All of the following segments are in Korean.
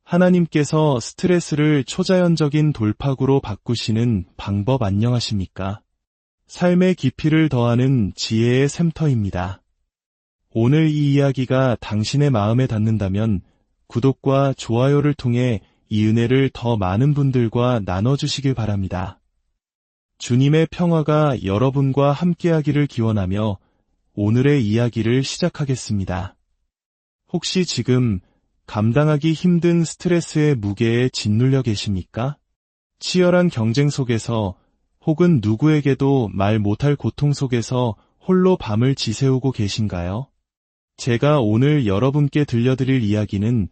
하나님께서 스트레스를 초자연적인 돌파구로 바꾸시는 방법 안녕하십니까? 삶의 깊이를 더하는 지혜의 샘터입니다. 오늘 이 이야기가 당신의 마음에 닿는다면 구독과 좋아요를 통해 이 은혜를 더 많은 분들과 나눠주시길 바랍니다. 주님의 평화가 여러분과 함께하기를 기원하며 오늘의 이야기를 시작하겠습니다. 혹시 지금 감당하기 힘든 스트레스의 무게에 짓눌려 계십니까? 치열한 경쟁 속에서 혹은 누구에게도 말 못할 고통 속에서 홀로 밤을 지새우고 계신가요? 제가 오늘 여러분께 들려드릴 이야기는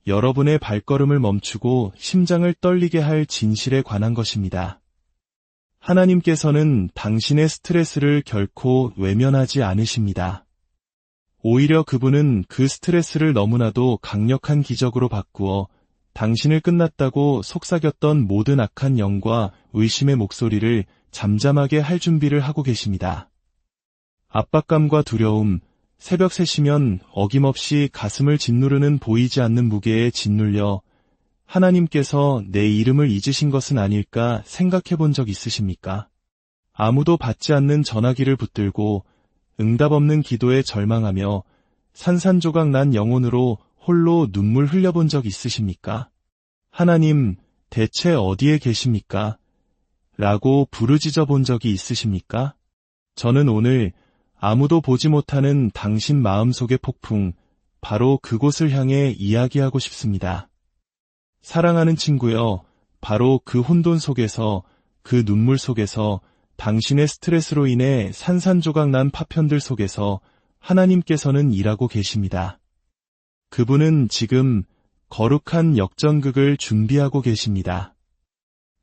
여러분의 발걸음을 멈추고 심장을 떨리게 할 진실에 관한 것입니다. 하나님께서는 당신의 스트레스를 결코 외면하지 않으십니다. 오히려 그분은 그 스트레스를 너무나도 강력한 기적으로 바꾸어 당신을 끝났다고 속삭였던 모든 악한 영과 의심의 목소리를 잠잠하게 할 준비를 하고 계십니다. 압박감과 두려움, 새벽 3시면 어김없이 가슴을 짓누르는 보이지 않는 무게에 짓눌려 하나님께서 내 이름을 잊으신 것은 아닐까 생각해 본 적 있으십니까? 아무도 받지 않는 전화기를 붙들고 응답 없는 기도에 절망하며 산산조각 난 영혼으로 홀로 눈물 흘려본 적 있으십니까? 하나님, 대체 어디에 계십니까? 라고 부르짖어 본 적이 있으십니까? 저는 오늘 아무도 보지 못하는 당신 마음속의 폭풍, 바로 그곳을 향해 이야기하고 싶습니다. 사랑하는 친구여, 바로 그 혼돈 속에서, 그 눈물 속에서, 당신의 스트레스로 인해 산산조각 난 파편들 속에서 하나님께서는 일하고 계십니다. 그분은 지금 거룩한 역전극을 준비하고 계십니다.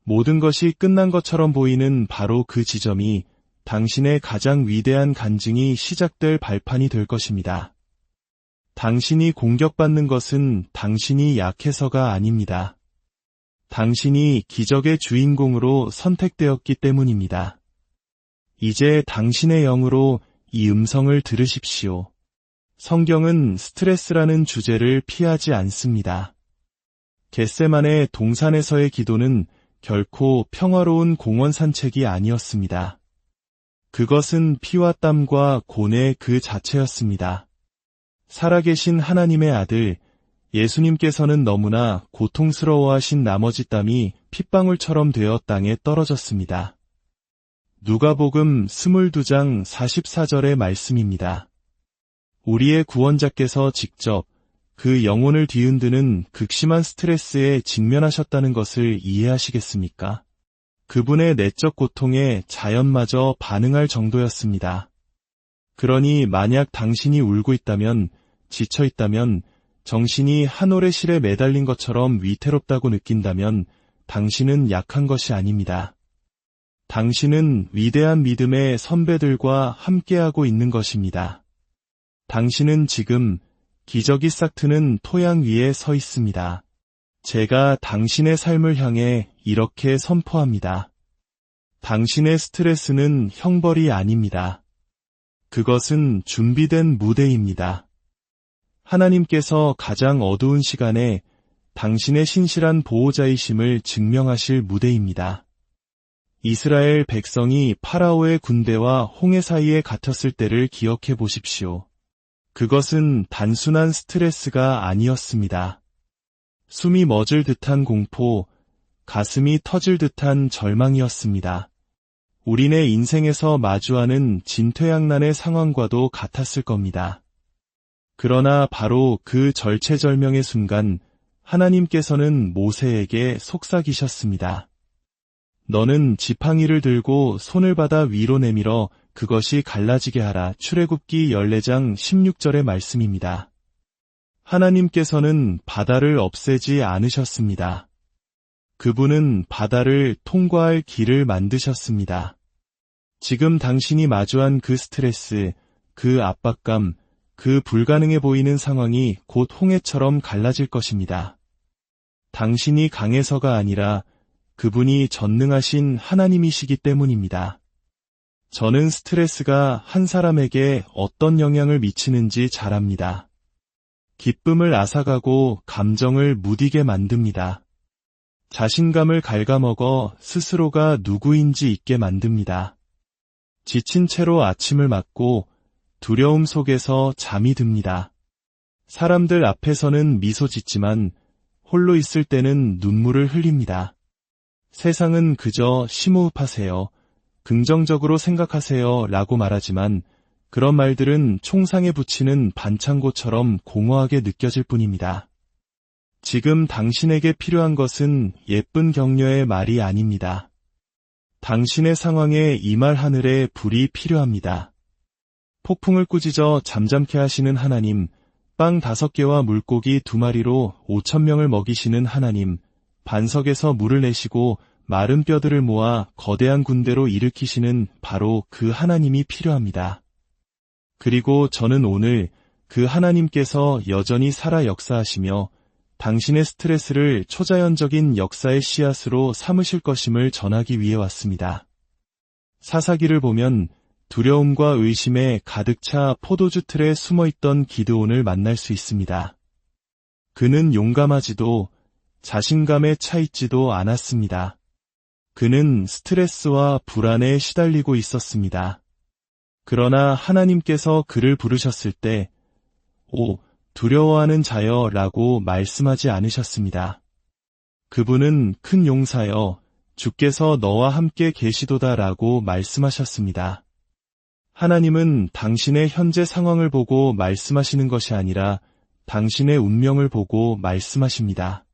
모든 것이 끝난 것처럼 보이는 바로 그 지점이 당신의 가장 위대한 간증이 시작될 발판이 될 것입니다. 당신이 공격받는 것은 당신이 약해서가 아닙니다. 당신이 기적의 주인공으로 선택되었기 때문입니다. 이제 당신의 영으로 이 음성을 들으십시오. 성경은 스트레스라는 주제를 피하지 않습니다. 겟세마네 동산에서의 기도는 결코 평화로운 공원 산책이 아니었습니다. 그것은 피와 땀과 고뇌 그 자체였습니다. 살아계신 하나님의 아들, 예수님께서는 너무나 고통스러워하신 나머지 땀이 핏방울처럼 되어 땅에 떨어졌습니다. 누가복음 22장 44절의 말씀입니다. 우리의 구원자께서 직접 그 영혼을 뒤흔드는 극심한 스트레스에 직면하셨다는 것을 이해하시겠습니까? 그분의 내적 고통에 자연마저 반응할 정도였습니다. 그러니 만약 당신이 울고 있다면, 지쳐 있다면, 정신이 한 올의 실에 매달린 것처럼 위태롭다고 느낀다면 당신은 약한 것이 아닙니다. 당신은 위대한 믿음의 선배들과 함께하고 있는 것입니다. 당신은 지금 기적이 싹트는 토양 위에 서 있습니다. 제가 당신의 삶을 향해 이렇게 선포합니다. 당신의 스트레스는 형벌이 아닙니다. 그것은 준비된 무대입니다. 하나님께서 가장 어두운 시간에 당신의 신실한 보호자이심을 증명하실 무대입니다. 이스라엘 백성이 파라오의 군대와 홍해 사이에 갇혔을 때를 기억해 보십시오. 그것은 단순한 스트레스가 아니었습니다. 숨이 멎을 듯한 공포, 가슴이 터질 듯한 절망이었습니다. 우리네 인생에서 마주하는 진퇴양난의 상황과도 같았을 겁니다. 그러나 바로 그 절체절명의 순간 하나님께서는 모세에게 속삭이셨습니다. 너는 지팡이를 들고 손을 받아 위로 내밀어 그것이 갈라지게 하라. 출애굽기 14장 16절의 말씀입니다. 하나님께서는 바다를 없애지 않으셨습니다. 그분은 바다를 통과할 길을 만드셨습니다. 지금 당신이 마주한 그 스트레스, 그 압박감, 그 불가능해 보이는 상황이 곧 홍해처럼 갈라질 것입니다. 당신이 강해서가 아니라 그분이 전능하신 하나님이시기 때문입니다. 저는 스트레스가 한 사람에게 어떤 영향을 미치는지 잘 압니다. 기쁨을 앗아가고 감정을 무디게 만듭니다. 자신감을 갉아먹어 스스로가 누구인지 잊게 만듭니다. 지친 채로 아침을 맞고 두려움 속에서 잠이 듭니다. 사람들 앞에서는 미소 짓지만 홀로 있을 때는 눈물을 흘립니다. 세상은 그저 심호흡하세요, 긍정적으로 생각하세요 라고 말하지만 그런 말들은 총상에 붙이는 반창고처럼 공허하게 느껴질 뿐입니다. 지금 당신에게 필요한 것은 예쁜 격려의 말이 아닙니다. 당신의 상황에 임할 하늘의 불이 필요합니다. 폭풍을 꾸짖어 잠잠케 하시는 하나님, 빵 5개와 물고기 2마리로 5,000명을 먹이시는 하나님, 반석에서 물을 내시고 마른 뼈들을 모아 거대한 군대로 일으키시는 바로 그 하나님이 필요합니다. 그리고 저는 오늘 그 하나님께서 여전히 살아 역사하시며 당신의 스트레스를 초자연적인 역사의 씨앗으로 삼으실 것임을 전하기 위해 왔습니다. 사사기를 보면 두려움과 의심에 가득 차 포도주 틀에 숨어있던 기드온을 만날 수 있습니다. 그는 용감하지도 자신감에 차 있지도 않았습니다. 그는 스트레스와 불안에 시달리고 있었습니다. 그러나 하나님께서 그를 부르셨을 때, 오, 두려워하는 자여 라고 말씀하지 않으셨습니다. 그분은 큰 용사여, 주께서 너와 함께 계시도다 라고 말씀하셨습니다. 하나님은 당신의 현재 상황을 보고 말씀하시는 것이 아니라 당신의 운명을 보고 말씀하십니다.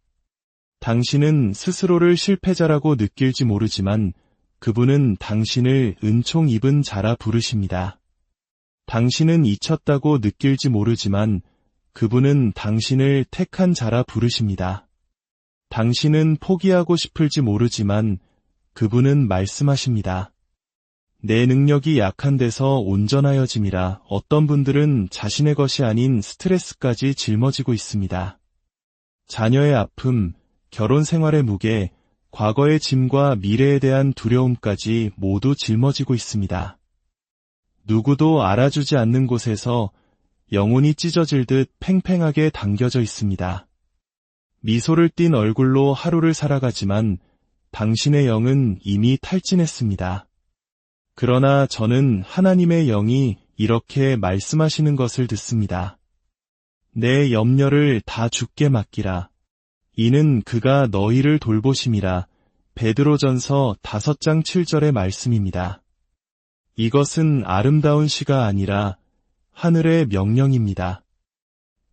당신은 스스로를 실패자라고 느낄지 모르지만 그분은 당신을 은총 입은 자라 부르십니다. 당신은 잊혔다고 느낄지 모르지만 그분은 당신을 택한 자라 부르십니다. 당신은 포기하고 싶을지 모르지만 그분은 말씀하십니다. 내 능력이 약한 데서 온전하여짐이라. 어떤 분들은 자신의 것이 아닌 스트레스까지 짊어지고 있습니다. 자녀의 아픔, 결혼 생활의 무게, 과거의 짐과 미래에 대한 두려움까지 모두 짊어지고 있습니다. 누구도 알아주지 않는 곳에서 영혼이 찢어질 듯 팽팽하게 당겨져 있습니다. 미소를 띤 얼굴로 하루를 살아가지만 당신의 영은 이미 탈진했습니다. 그러나 저는 하나님의 영이 이렇게 말씀하시는 것을 듣습니다. 내 염려를 다 주께 맡기라. 이는 그가 너희를 돌보심이라. 베드로전서 5장 7절의 말씀입니다. 이것은 아름다운 시가 아니라 하늘의 명령입니다.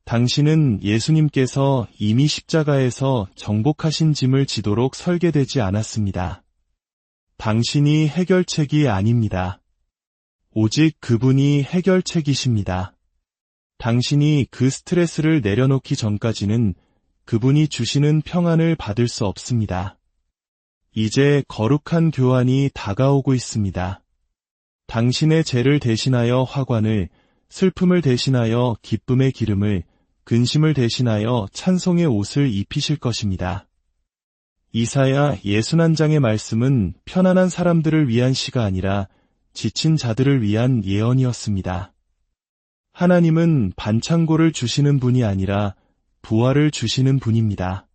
당신은 예수님께서 이미 십자가에서 정복하신 짐을 지도록 설계되지 않았습니다. 당신이 해결책이 아닙니다. 오직 그분이 해결책이십니다. 당신이 그 스트레스를 내려놓기 전까지는 그분이 주시는 평안을 받을 수 없습니다. 이제 거룩한 교환이 다가오고 있습니다. 당신의 죄를 대신하여 화관을, 슬픔을 대신하여 기쁨의 기름을, 근심을 대신하여 찬송의 옷을 입히실 것입니다. 이사야 61장의 말씀은 편안한 사람들을 위한 시가 아니라 지친 자들을 위한 예언이었습니다. 하나님은 반창고를 주시는 분이 아니라 부활을 주시는 분입니다.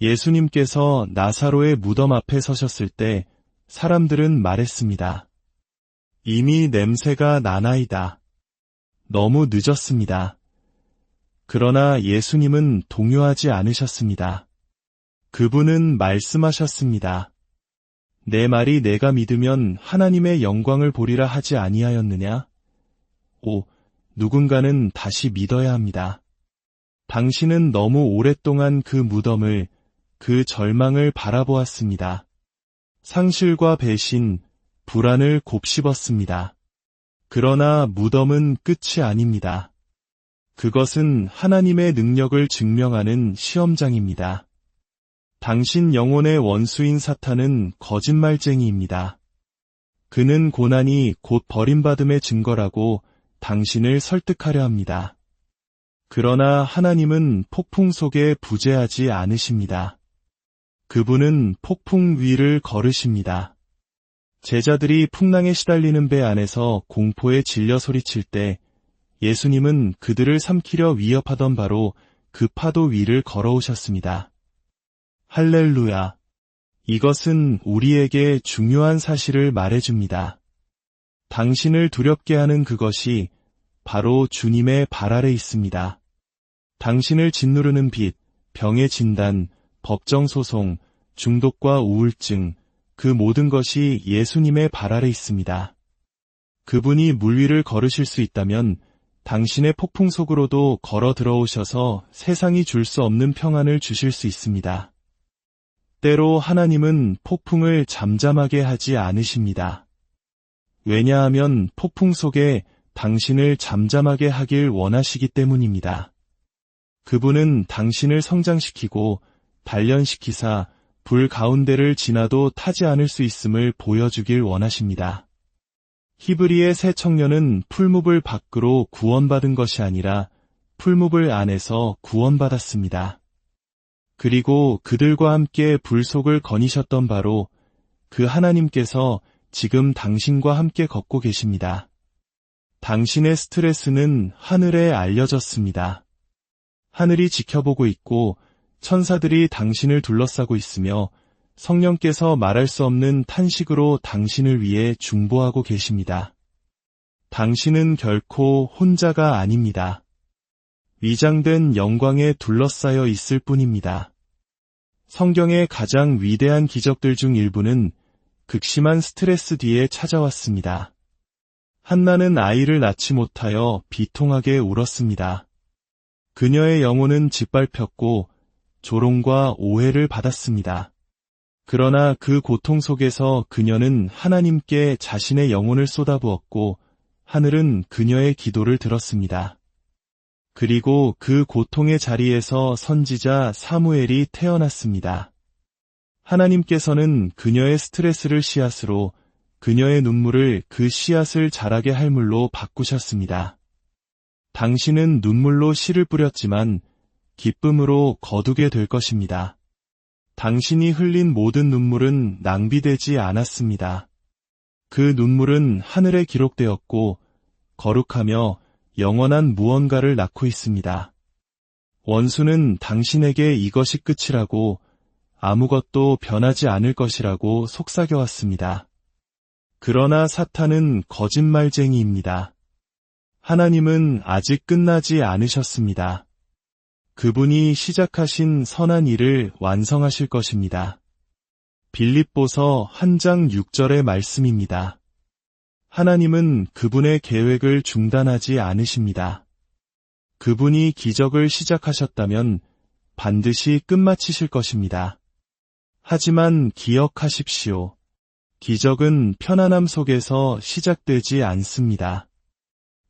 예수님께서 나사로의 무덤 앞에 서셨을 때 사람들은 말했습니다. 이미 냄새가 나나이다. 너무 늦었습니다. 그러나 예수님은 동요하지 않으셨습니다. 그분은 말씀하셨습니다. 내 말이 내가 믿으면 하나님의 영광을 보리라 하지 아니하였느냐? 오, 누군가는 다시 믿어야 합니다. 당신은 너무 오랫동안 그 무덤을, 그 절망을 바라보았습니다. 상실과 배신, 불안을 곱씹었습니다. 그러나 무덤은 끝이 아닙니다. 그것은 하나님의 능력을 증명하는 시험장입니다. 당신 영혼의 원수인 사탄은 거짓말쟁이입니다. 그는 고난이 곧 버림받음의 증거라고 당신을 설득하려 합니다. 그러나 하나님은 폭풍 속에 부재하지 않으십니다. 그분은 폭풍 위를 걸으십니다. 제자들이 풍랑에 시달리는 배 안에서 공포에 질려 소리칠 때 예수님은 그들을 삼키려 위협하던 바로 그 파도 위를 걸어오셨습니다. 할렐루야! 이것은 우리에게 중요한 사실을 말해줍니다. 당신을 두렵게 하는 그것이 바로 주님의 발 아래 있습니다. 당신을 짓누르는 빚, 병의 진단, 법정 소송, 중독과 우울증, 그 모든 것이 예수님의 발 아래 있습니다. 그분이 물 위를 걸으실 수 있다면 당신의 폭풍 속으로도 걸어 들어오셔서 세상이 줄 수 없는 평안을 주실 수 있습니다. 때로 하나님은 폭풍을 잠잠하게 하지 않으십니다. 왜냐하면 폭풍 속에 당신을 잠잠하게 하길 원하시기 때문입니다. 그분은 당신을 성장시키고 단련시키사 불 가운데를 지나도 타지 않을 수 있음을 보여주길 원하십니다. 히브리의 새 청년은 풀무불 밖으로 구원받은 것이 아니라 풀무불 안에서 구원받았습니다. 그리고 그들과 함께 불 속을 거니셨던 바로 그 하나님께서 지금 당신과 함께 걷고 계십니다. 당신의 스트레스는 하늘에 알려졌습니다. 하늘이 지켜보고 있고 천사들이 당신을 둘러싸고 있으며 성령께서 말할 수 없는 탄식으로 당신을 위해 중보하고 계십니다. 당신은 결코 혼자가 아닙니다. 위장된 영광에 둘러싸여 있을 뿐입니다. 성경의 가장 위대한 기적들 중 일부는 극심한 스트레스 뒤에 찾아왔습니다. 한나는 아이를 낳지 못하여 비통하게 울었습니다. 그녀의 영혼은 짓밟혔고 조롱과 오해를 받았습니다. 그러나 그 고통 속에서 그녀는 하나님께 자신의 영혼을 쏟아부었고 하늘은 그녀의 기도를 들었습니다. 그리고 그 고통의 자리에서 선지자 사무엘이 태어났습니다. 하나님께서는 그녀의 스트레스를 씨앗으로 그녀의 눈물을 그 씨앗을 자라게 할 물로 바꾸셨습니다. 당신은 눈물로 씨를 뿌렸지만 기쁨으로 거두게 될 것입니다. 당신이 흘린 모든 눈물은 낭비되지 않았습니다. 그 눈물은 하늘에 기록되었고 거룩하며 영원한 무언가를 낳고 있습니다. 원수는 당신에게 이것이 끝이라고 아무것도 변하지 않을 것이라고 속삭여왔습니다. 그러나 사탄은 거짓말쟁이입니다. 하나님은 아직 끝나지 않으셨습니다. 그분이 시작하신 선한 일을 완성하실 것입니다. 빌립보서 1장 6절의 말씀입니다. 하나님은 그분의 계획을 중단하지 않으십니다. 그분이 기적을 시작하셨다면 반드시 끝마치실 것입니다. 하지만 기억하십시오. 기적은 편안함 속에서 시작되지 않습니다.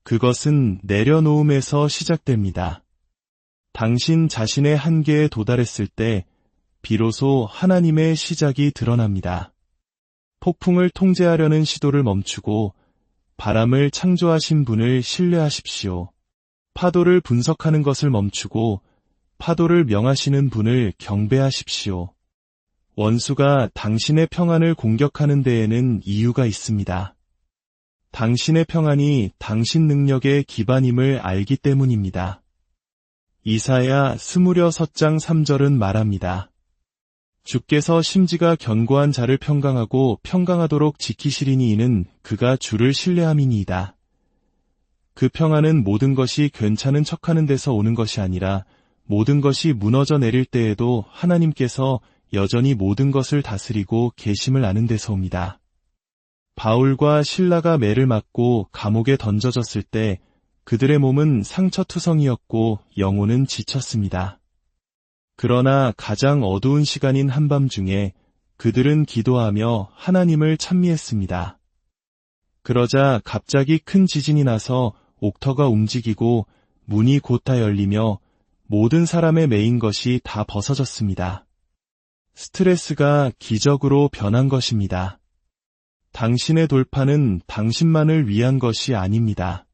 그것은 내려놓음에서 시작됩니다. 당신 자신의 한계에 도달했을 때 비로소 하나님의 시작이 드러납니다. 폭풍을 통제하려는 시도를 멈추고 바람을 창조하신 분을 신뢰하십시오. 파도를 분석하는 것을 멈추고 파도를 명하시는 분을 경배하십시오. 원수가 당신의 평안을 공격하는 데에는 이유가 있습니다. 당신의 평안이 당신 능력의 기반임을 알기 때문입니다. 이사야 26장 3절은 말합니다. 주께서 심지가 견고한 자를 평강하고 평강하도록 지키시리니 이는 그가 주를 신뢰함이니이다. 그 평안은 모든 것이 괜찮은 척하는 데서 오는 것이 아니라 모든 것이 무너져 내릴 때에도 하나님께서 여전히 모든 것을 다스리고 계심을 아는 데서 옵니다. 바울과 실라가 매를 맞고 감옥에 던져졌을 때 그들의 몸은 상처투성이었고 영혼은 지쳤습니다. 그러나 가장 어두운 시간인 한밤중에 그들은 기도하며 하나님을 찬미했습니다. 그러자 갑자기 큰 지진이 나서 옥터가 움직이고 문이 곧 다 열리며 모든 사람의 매인 것이 다 벗어졌습니다. 스트레스가 기적으로 변한 것입니다. 당신의 돌파는 당신만을 위한 것이 아닙니다.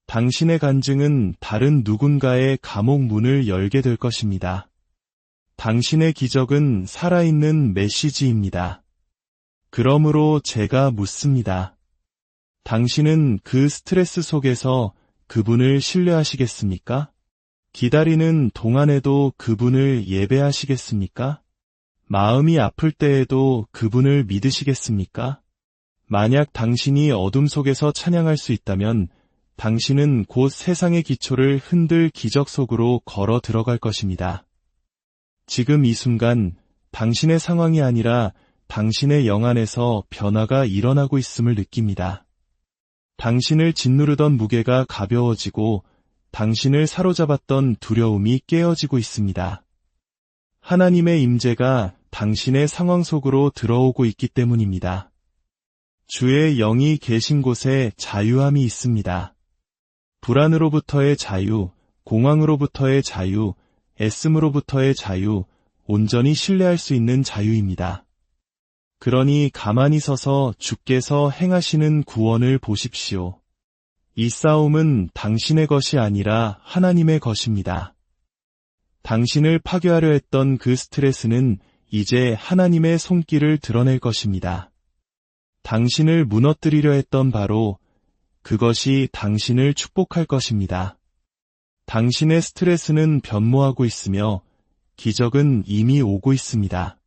당신의 간증은 다른 누군가의 감옥 문을 열게 될 것입니다. 당신의 기적은 살아있는 메시지입니다. 그러므로 제가 묻습니다. 당신은 그 스트레스 속에서 그분을 신뢰하시겠습니까? 기다리는 동안에도 그분을 예배하시겠습니까? 마음이 아플 때에도 그분을 믿으시겠습니까? 만약 당신이 어둠 속에서 찬양할 수 있다면 당신은 곧 세상의 기초를 흔들 기적 속으로 걸어 들어갈 것입니다. 지금 이 순간 당신의 상황이 아니라 당신의 영 안에서 변화가 일어나고 있음을 느낍니다. 당신을 짓누르던 무게가 가벼워지고 당신을 사로잡았던 두려움이 깨어지고 있습니다. 하나님의 임재가 당신의 상황 속으로 들어오고 있기 때문입니다. 주의 영이 계신 곳에 자유함이 있습니다. 불안으로부터의 자유, 공황으로부터의 자유, 애씀으로부터의 자유, 온전히 신뢰할 수 있는 자유입니다. 그러니 가만히 서서 주께서 행하시는 구원을 보십시오. 이 싸움은 당신의 것이 아니라 하나님의 것입니다. 당신을 파괴하려 했던 그 스트레스는 이제 하나님의 손길을 드러낼 것입니다. 당신을 무너뜨리려 했던 바로 그것이 당신을 축복할 것입니다. 당신의 스트레스는 변모하고 있으며 기적은 이미 오고 있습니다.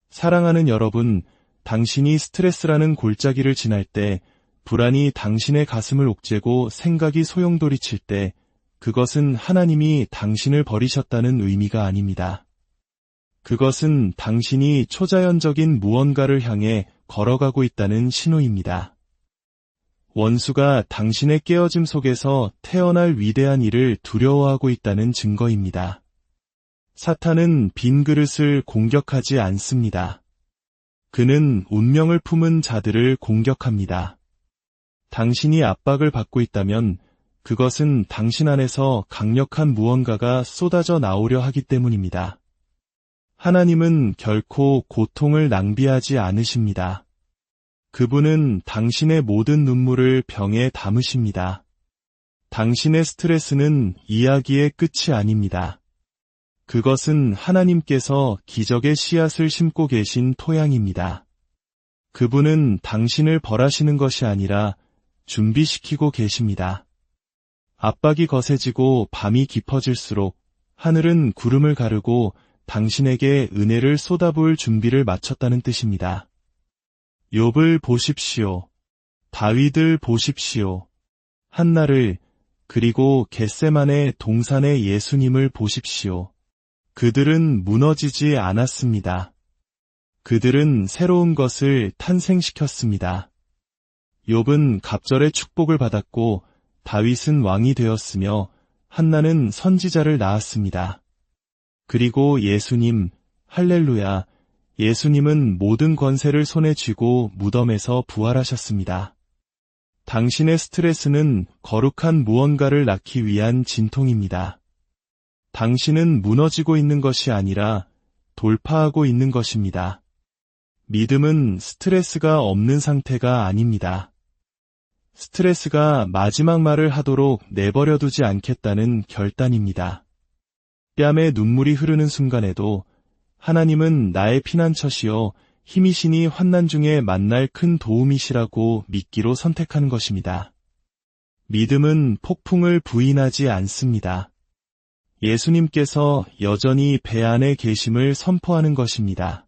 사랑하는 여러분, 당신이 스트레스라는 골짜기를 지날 때, 불안이 당신의 가슴을 옥죄고 생각이 소용돌이칠 때, 그것은 하나님이 당신을 버리셨다는 의미가 아닙니다. 그것은 당신이 초자연적인 무언가를 향해 걸어가고 있다는 신호입니다. 원수가 당신의 깨어짐 속에서 태어날 위대한 일을 두려워하고 있다는 증거입니다. 사탄은 빈 그릇을 공격하지 않습니다. 그는 운명을 품은 자들을 공격합니다. 당신이 압박을 받고 있다면 그것은 당신 안에서 강력한 무언가가 쏟아져 나오려 하기 때문입니다. 하나님은 결코 고통을 낭비하지 않으십니다. 그분은 당신의 모든 눈물을 병에 담으십니다. 당신의 스트레스는 이야기의 끝이 아닙니다. 그것은 하나님께서 기적의 씨앗을 심고 계신 토양입니다. 그분은 당신을 벌하시는 것이 아니라 준비시키고 계십니다. 압박이 거세지고 밤이 깊어질수록 하늘은 구름을 가르고 당신에게 은혜를 쏟아부을 준비를 마쳤다는 뜻입니다. 욥을 보십시오. 다윗을 보십시오. 한나를 그리고 겟세만의 동산의 예수님을 보십시오. 그들은 무너지지 않았습니다. 그들은 새로운 것을 탄생시켰습니다. 욥은 갑절의 축복을 받았고 다윗은 왕이 되었으며 한나는 선지자를 낳았습니다. 그리고 예수님, 할렐루야, 예수님은 모든 권세를 손에 쥐고 무덤에서 부활하셨습니다. 당신의 스트레스는 거룩한 무언가를 낳기 위한 진통입니다. 당신은 무너지고 있는 것이 아니라 돌파하고 있는 것입니다. 믿음은 스트레스가 없는 상태가 아닙니다. 스트레스가 마지막 말을 하도록 내버려두지 않겠다는 결단입니다. 뺨에 눈물이 흐르는 순간에도 하나님은 나의 피난처시여 힘이시니 환난 중에 만날 큰 도움이시라고 믿기로 선택하는 것입니다. 믿음은 폭풍을 부인하지 않습니다. 예수님께서 여전히 배 안에 계심을 선포하는 것입니다.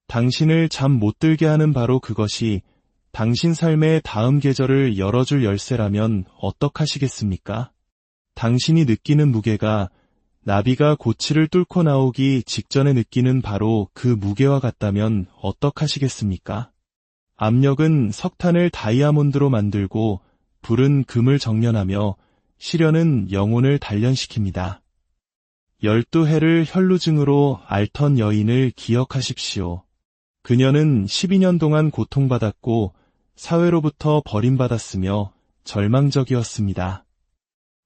당신을 잠 못 들게 하는 바로 그것이 당신 삶의 다음 계절을 열어줄 열쇠라면 어떡하시겠습니까? 당신이 느끼는 무게가 나비가 고치를 뚫고 나오기 직전에 느끼는 바로 그 무게와 같다면 어떡하시겠습니까? 압력은 석탄을 다이아몬드로 만들고 불은 금을 정련하며 시련은 영혼을 단련시킵니다. 12해를 혈루증으로 앓던 여인을 기억하십시오. 그녀는 12년 동안 고통받았고 사회로부터 버림받았으며 절망적이었습니다.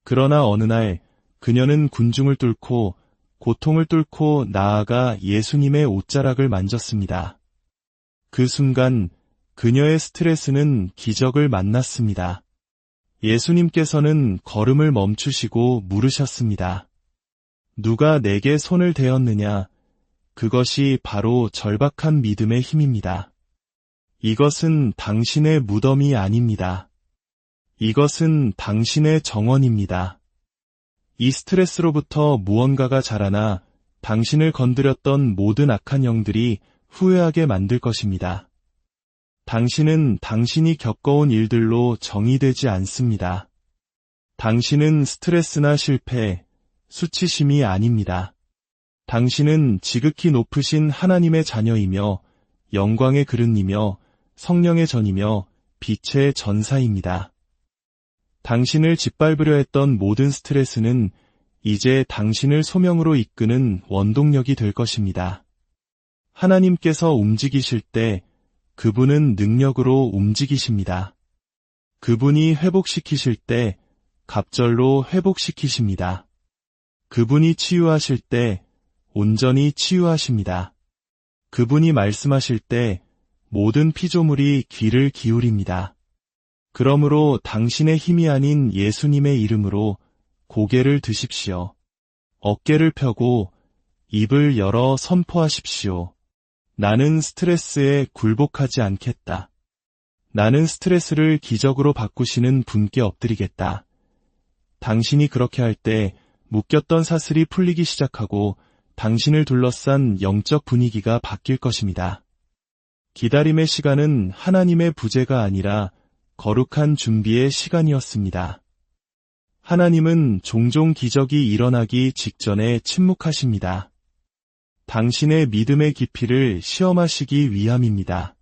그러나 어느 날 그녀는 군중을 뚫고 고통을 뚫고 나아가 예수님의 옷자락을 만졌습니다. 그 순간 그녀의 스트레스는 기적을 만났습니다. 예수님께서는 걸음을 멈추시고 물으셨습니다. 누가 내게 손을 대었느냐? 그것이 바로 절박한 믿음의 힘입니다. 이것은 당신의 무덤이 아닙니다. 이것은 당신의 정원입니다. 이 스트레스로부터 무언가가 자라나 당신을 건드렸던 모든 악한 영들이 후회하게 만들 것입니다. 당신은 당신이 겪어온 일들로 정의되지 않습니다. 당신은 스트레스나 실패, 수치심이 아닙니다. 당신은 지극히 높으신 하나님의 자녀이며 영광의 그릇이며 성령의 전이며 빛의 전사입니다. 당신을 짓밟으려 했던 모든 스트레스는 이제 당신을 소명으로 이끄는 원동력이 될 것입니다. 하나님께서 움직이실 때 그분은 능력으로 움직이십니다. 그분이 회복시키실 때 갑절로 회복시키십니다. 그분이 치유하실 때 온전히 치유하십니다. 그분이 말씀하실 때 모든 피조물이 귀를 기울입니다. 그러므로 당신의 힘이 아닌 예수님의 이름으로 고개를 드십시오. 어깨를 펴고 입을 열어 선포하십시오. 나는 스트레스에 굴복하지 않겠다. 나는 스트레스를 기적으로 바꾸시는 분께 엎드리겠다. 당신이 그렇게 할 때 묶였던 사슬이 풀리기 시작하고 당신을 둘러싼 영적 분위기가 바뀔 것입니다. 기다림의 시간은 하나님의 부재가 아니라 거룩한 준비의 시간이었습니다. 하나님은 종종 기적이 일어나기 직전에 침묵하십니다. 당신의 믿음의 깊이를 시험하시기 위함입니다.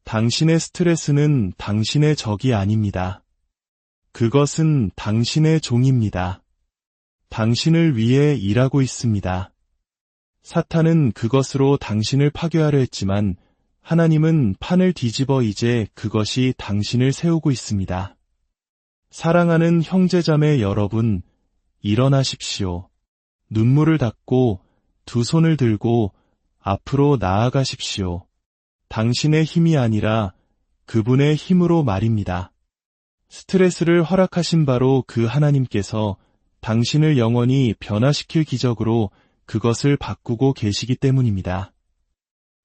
당신의 스트레스는 당신의 적이 아닙니다. 그것은 당신의 종입니다. 당신을 위해 일하고 있습니다. 사탄은 그것으로 당신을 파괴하려 했지만 하나님은 판을 뒤집어 이제 그것이 당신을 세우고 있습니다. 사랑하는 형제자매 여러분, 일어나십시오. 눈물을 닦고 두 손을 들고 앞으로 나아가십시오. 당신의 힘이 아니라 그분의 힘으로 말입니다. 스트레스를 허락하신 바로 그 하나님께서 당신을 영원히 변화시킬 기적으로 그것을 바꾸고 계시기 때문입니다.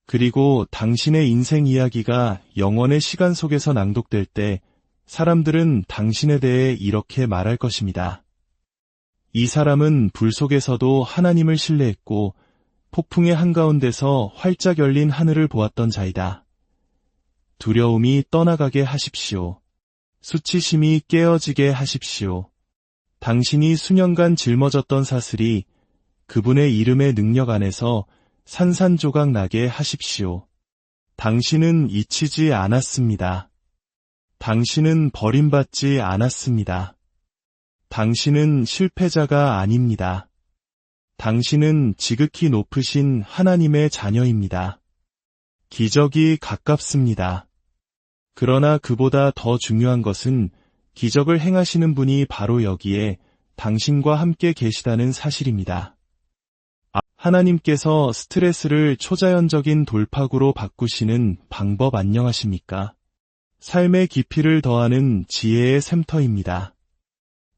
그리고 당신의 인생 이야기가 영원의 시간 속에서 낭독될 때 사람들은 당신에 대해 이렇게 말할 것입니다. 이 사람은 불 속에서도 하나님을 신뢰했고 폭풍의 한가운데서 활짝 열린 하늘을 보았던 자이다. 두려움이 떠나가게 하십시오. 수치심이 깨어지게 하십시오. 당신이 수년간 짊어졌던 사슬이 그분의 이름의 능력 안에서 산산조각 나게 하십시오. 당신은 잊히지 않았습니다. 당신은 버림받지 않았습니다. 당신은 실패자가 아닙니다. 당신은 지극히 높으신 하나님의 자녀입니다. 기적이 가깝습니다. 그러나 그보다 더 중요한 것은 기적을 행하시는 분이 바로 여기에 당신과 함께 계시다는 사실입니다. 하나님께서 스트레스를 초자연적인 돌파구로 바꾸시는 방법 안녕하십니까? 삶의 깊이를 더하는 지혜의 샘터입니다.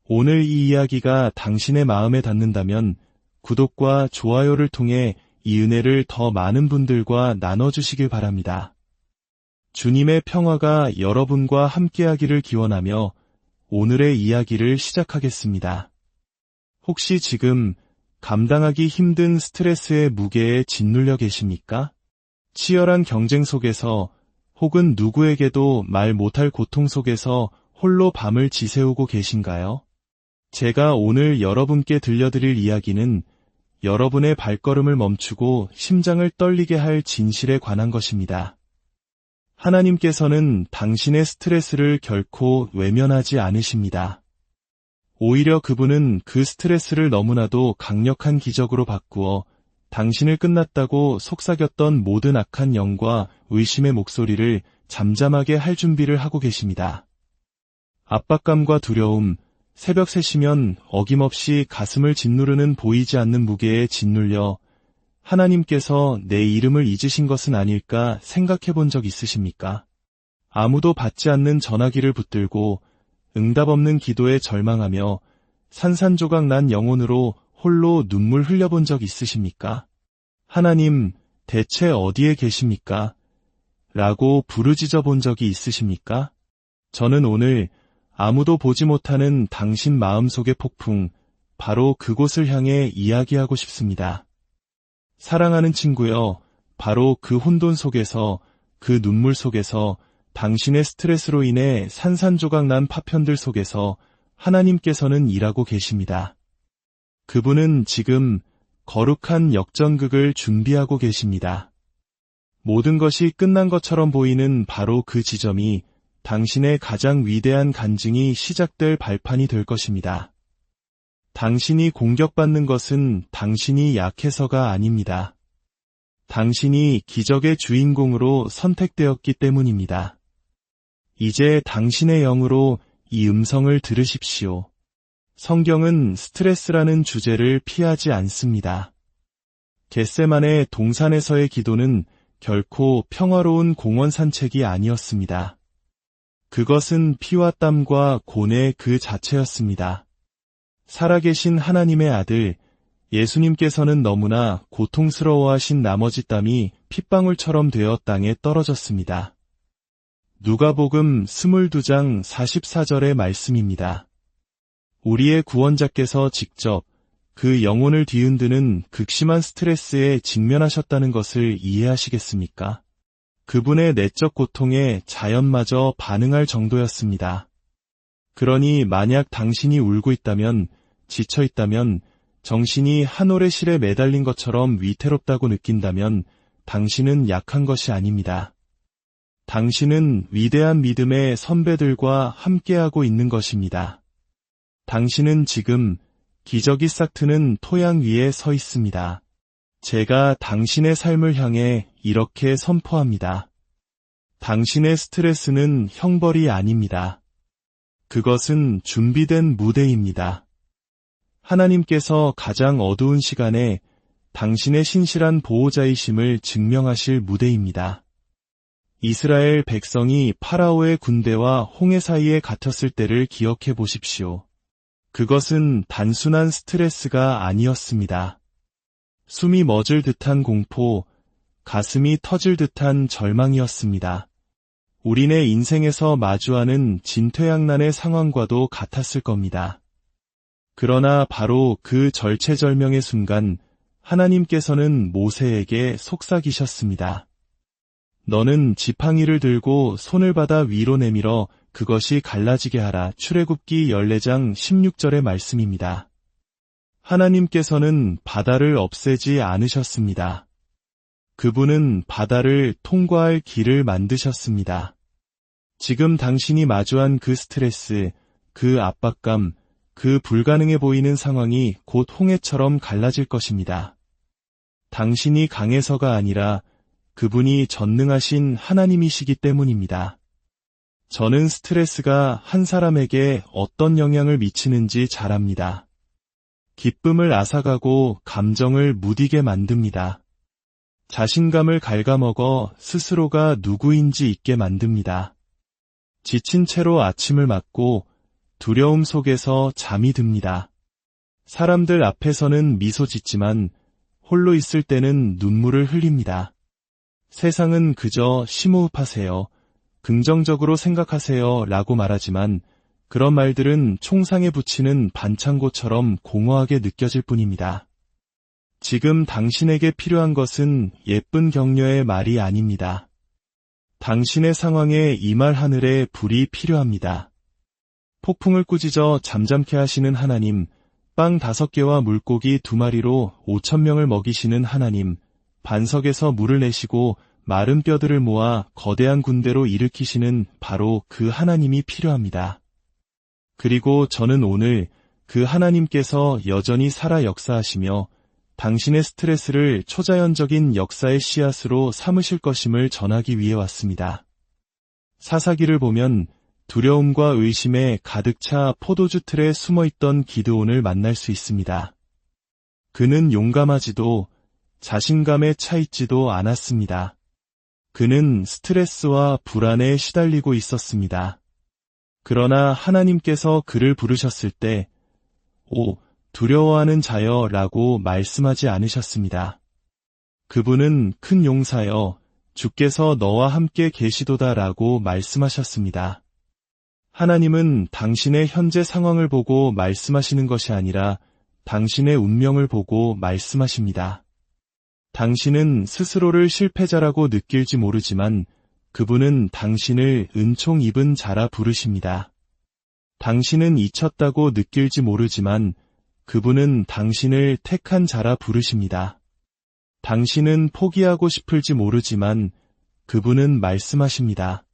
오늘 이 이야기가 당신의 마음에 닿는다면 구독과 좋아요를 통해 이 은혜를 더 많은 분들과 나눠주시길 바랍니다. 주님의 평화가 여러분과 함께하기를 기원하며 오늘의 이야기를 시작하겠습니다. 혹시 지금 감당하기 힘든 스트레스의 무게에 짓눌려 계십니까? 치열한 경쟁 속에서 혹은 누구에게도 말 못할 고통 속에서 홀로 밤을 지새우고 계신가요? 제가 오늘 여러분께 들려드릴 이야기는 여러분의 발걸음을 멈추고 심장을 떨리게 할 진실에 관한 것입니다. 하나님께서는 당신의 스트레스를 결코 외면하지 않으십니다. 오히려 그분은 그 스트레스를 너무나도 강력한 기적으로 바꾸어 당신을 끝났다고 속삭였던 모든 악한 영과 의심의 목소리를 잠잠하게 할 준비를 하고 계십니다. 압박감과 두려움, 새벽 3시면 어김없이 가슴을 짓누르는 보이지 않는 무게에 짓눌려 하나님께서 내 이름을 잊으신 것은 아닐까 생각해 본 적 있으십니까? 아무도 받지 않는 전화기를 붙들고 응답 없는 기도에 절망하며 산산조각 난 영혼으로 홀로 눈물 흘려본 적 있으십니까? 하나님, 대체 어디에 계십니까? 라고 부르짖어 본 적이 있으십니까? 저는 오늘 아무도 보지 못하는 당신 마음속의 폭풍, 바로 그곳을 향해 이야기하고 싶습니다. 사랑하는 친구여, 바로 그 혼돈 속에서, 그 눈물 속에서, 당신의 스트레스로 인해 산산조각 난 파편들 속에서 하나님께서는 일하고 계십니다. 그분은 지금 거룩한 역전극을 준비하고 계십니다. 모든 것이 끝난 것처럼 보이는 바로 그 지점이 당신의 가장 위대한 간증이 시작될 발판이 될 것입니다. 당신이 공격받는 것은 당신이 약해서가 아닙니다. 당신이 기적의 주인공으로 선택되었기 때문입니다. 이제 당신의 영으로 이 음성을 들으십시오. 성경은 스트레스라는 주제를 피하지 않습니다. 겟세마네 동산에서의 기도는 결코 평화로운 공원 산책이 아니었습니다. 그것은 피와 땀과 고뇌 그 자체였습니다. 살아계신 하나님의 아들, 예수님께서는 너무나 고통스러워하신 나머지 땀이 핏방울처럼 되어 땅에 떨어졌습니다. 누가복음 22장 44절의 말씀입니다. 우리의 구원자께서 직접 그 영혼을 뒤흔드는 극심한 스트레스에 직면하셨다는 것을 이해하시겠습니까? 그분의 내적 고통에 자연마저 반응할 정도였습니다. 그러니 만약 당신이 울고 있다면, 지쳐 있다면, 정신이 한 올의 실에 매달린 것처럼 위태롭다고 느낀다면 당신은 약한 것이 아닙니다. 당신은 위대한 믿음의 선배들과 함께하고 있는 것입니다. 당신은 지금 기적이 싹트는 토양 위에 서 있습니다. 제가 당신의 삶을 향해 이렇게 선포합니다. 당신의 스트레스는 형벌이 아닙니다. 그것은 준비된 무대입니다. 하나님께서 가장 어두운 시간에 당신의 신실한 보호자이심을 증명하실 무대입니다. 이스라엘 백성이 파라오의 군대와 홍해 사이에 갇혔을 때를 기억해 보십시오. 그것은 단순한 스트레스가 아니었습니다. 숨이 멎을 듯한 공포, 가슴이 터질 듯한 절망이었습니다. 우리네 인생에서 마주하는 진퇴양난의 상황과도 같았을 겁니다. 그러나 바로 그 절체절명의 순간 하나님께서는 모세에게 속삭이셨습니다. 너는 지팡이를 들고 손을 받아 위로 내밀어 그것이 갈라지게 하라. 출애굽기 14장 16절의 말씀입니다. 하나님께서는 바다를 없애지 않으셨습니다. 그분은 바다를 통과할 길을 만드셨습니다. 지금 당신이 마주한 그 스트레스, 그 압박감, 그 불가능해 보이는 상황이 곧 홍해처럼 갈라질 것입니다. 당신이 강해서가 아니라 그분이 전능하신 하나님이시기 때문입니다. 저는 스트레스가 한 사람에게 어떤 영향을 미치는지 잘 압니다. 기쁨을 앗아가고 감정을 무디게 만듭니다. 자신감을 갉아먹어 스스로가 누구인지 잊게 만듭니다. 지친 채로 아침을 맞고 두려움 속에서 잠이 듭니다. 사람들 앞에서는 미소 짓지만 홀로 있을 때는 눈물을 흘립니다. 세상은 그저 심호흡하세요, 긍정적으로 생각하세요 라고 말하지만 그런 말들은 총상에 붙이는 반창고처럼 공허하게 느껴질 뿐입니다. 지금 당신에게 필요한 것은 예쁜 격려의 말이 아닙니다. 당신의 상황에 임할 하늘의 불이 필요합니다. 폭풍을 꾸짖어 잠잠케 하시는 하나님, 빵 5개와 물고기 2마리로 5,000명을 먹이시는 하나님, 반석에서 물을 내시고 마른 뼈들을 모아 거대한 군대로 일으키시는 바로 그 하나님이 필요합니다. 그리고 저는 오늘 그 하나님께서 여전히 살아 역사하시며 당신의 스트레스를 초자연적인 역사의 씨앗으로 삼으실 것임을 전하기 위해 왔습니다. 사사기를 보면 두려움과 의심에 가득 차 포도주 틀에 숨어있던 기드온을 만날 수 있습니다. 그는 용감하지도 자신감에 차 있지도 않았습니다. 그는 스트레스와 불안에 시달리고 있었습니다. 그러나 하나님께서 그를 부르셨을 때, 오, 두려워하는 자여 라고 말씀하지 않으셨습니다. 그분은 큰 용사여, 주께서 너와 함께 계시도다 라고 말씀하셨습니다. 하나님은 당신의 현재 상황을 보고 말씀하시는 것이 아니라 당신의 운명을 보고 말씀하십니다. 당신은 스스로를 실패자라고 느낄지 모르지만 그분은 당신을 은총 입은 자라 부르십니다. 당신은 잊혔다고 느낄지 모르지만 그분은 당신을 택한 자라 부르십니다. 당신은 포기하고 싶을지 모르지만 그분은 말씀하십니다.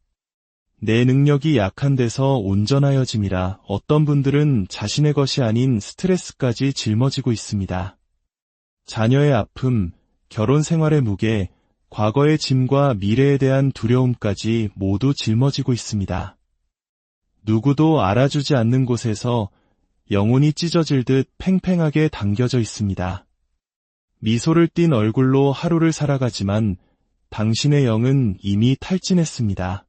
내 능력이 약한 데서 온전하여짐이라. 어떤 분들은 자신의 것이 아닌 스트레스까지 짊어지고 있습니다. 자녀의 아픔, 결혼 생활의 무게, 과거의 짐과 미래에 대한 두려움까지 모두 짊어지고 있습니다. 누구도 알아주지 않는 곳에서 영혼이 찢어질 듯 팽팽하게 당겨져 있습니다. 미소를 띤 얼굴로 하루를 살아가지만 당신의 영은 이미 탈진했습니다.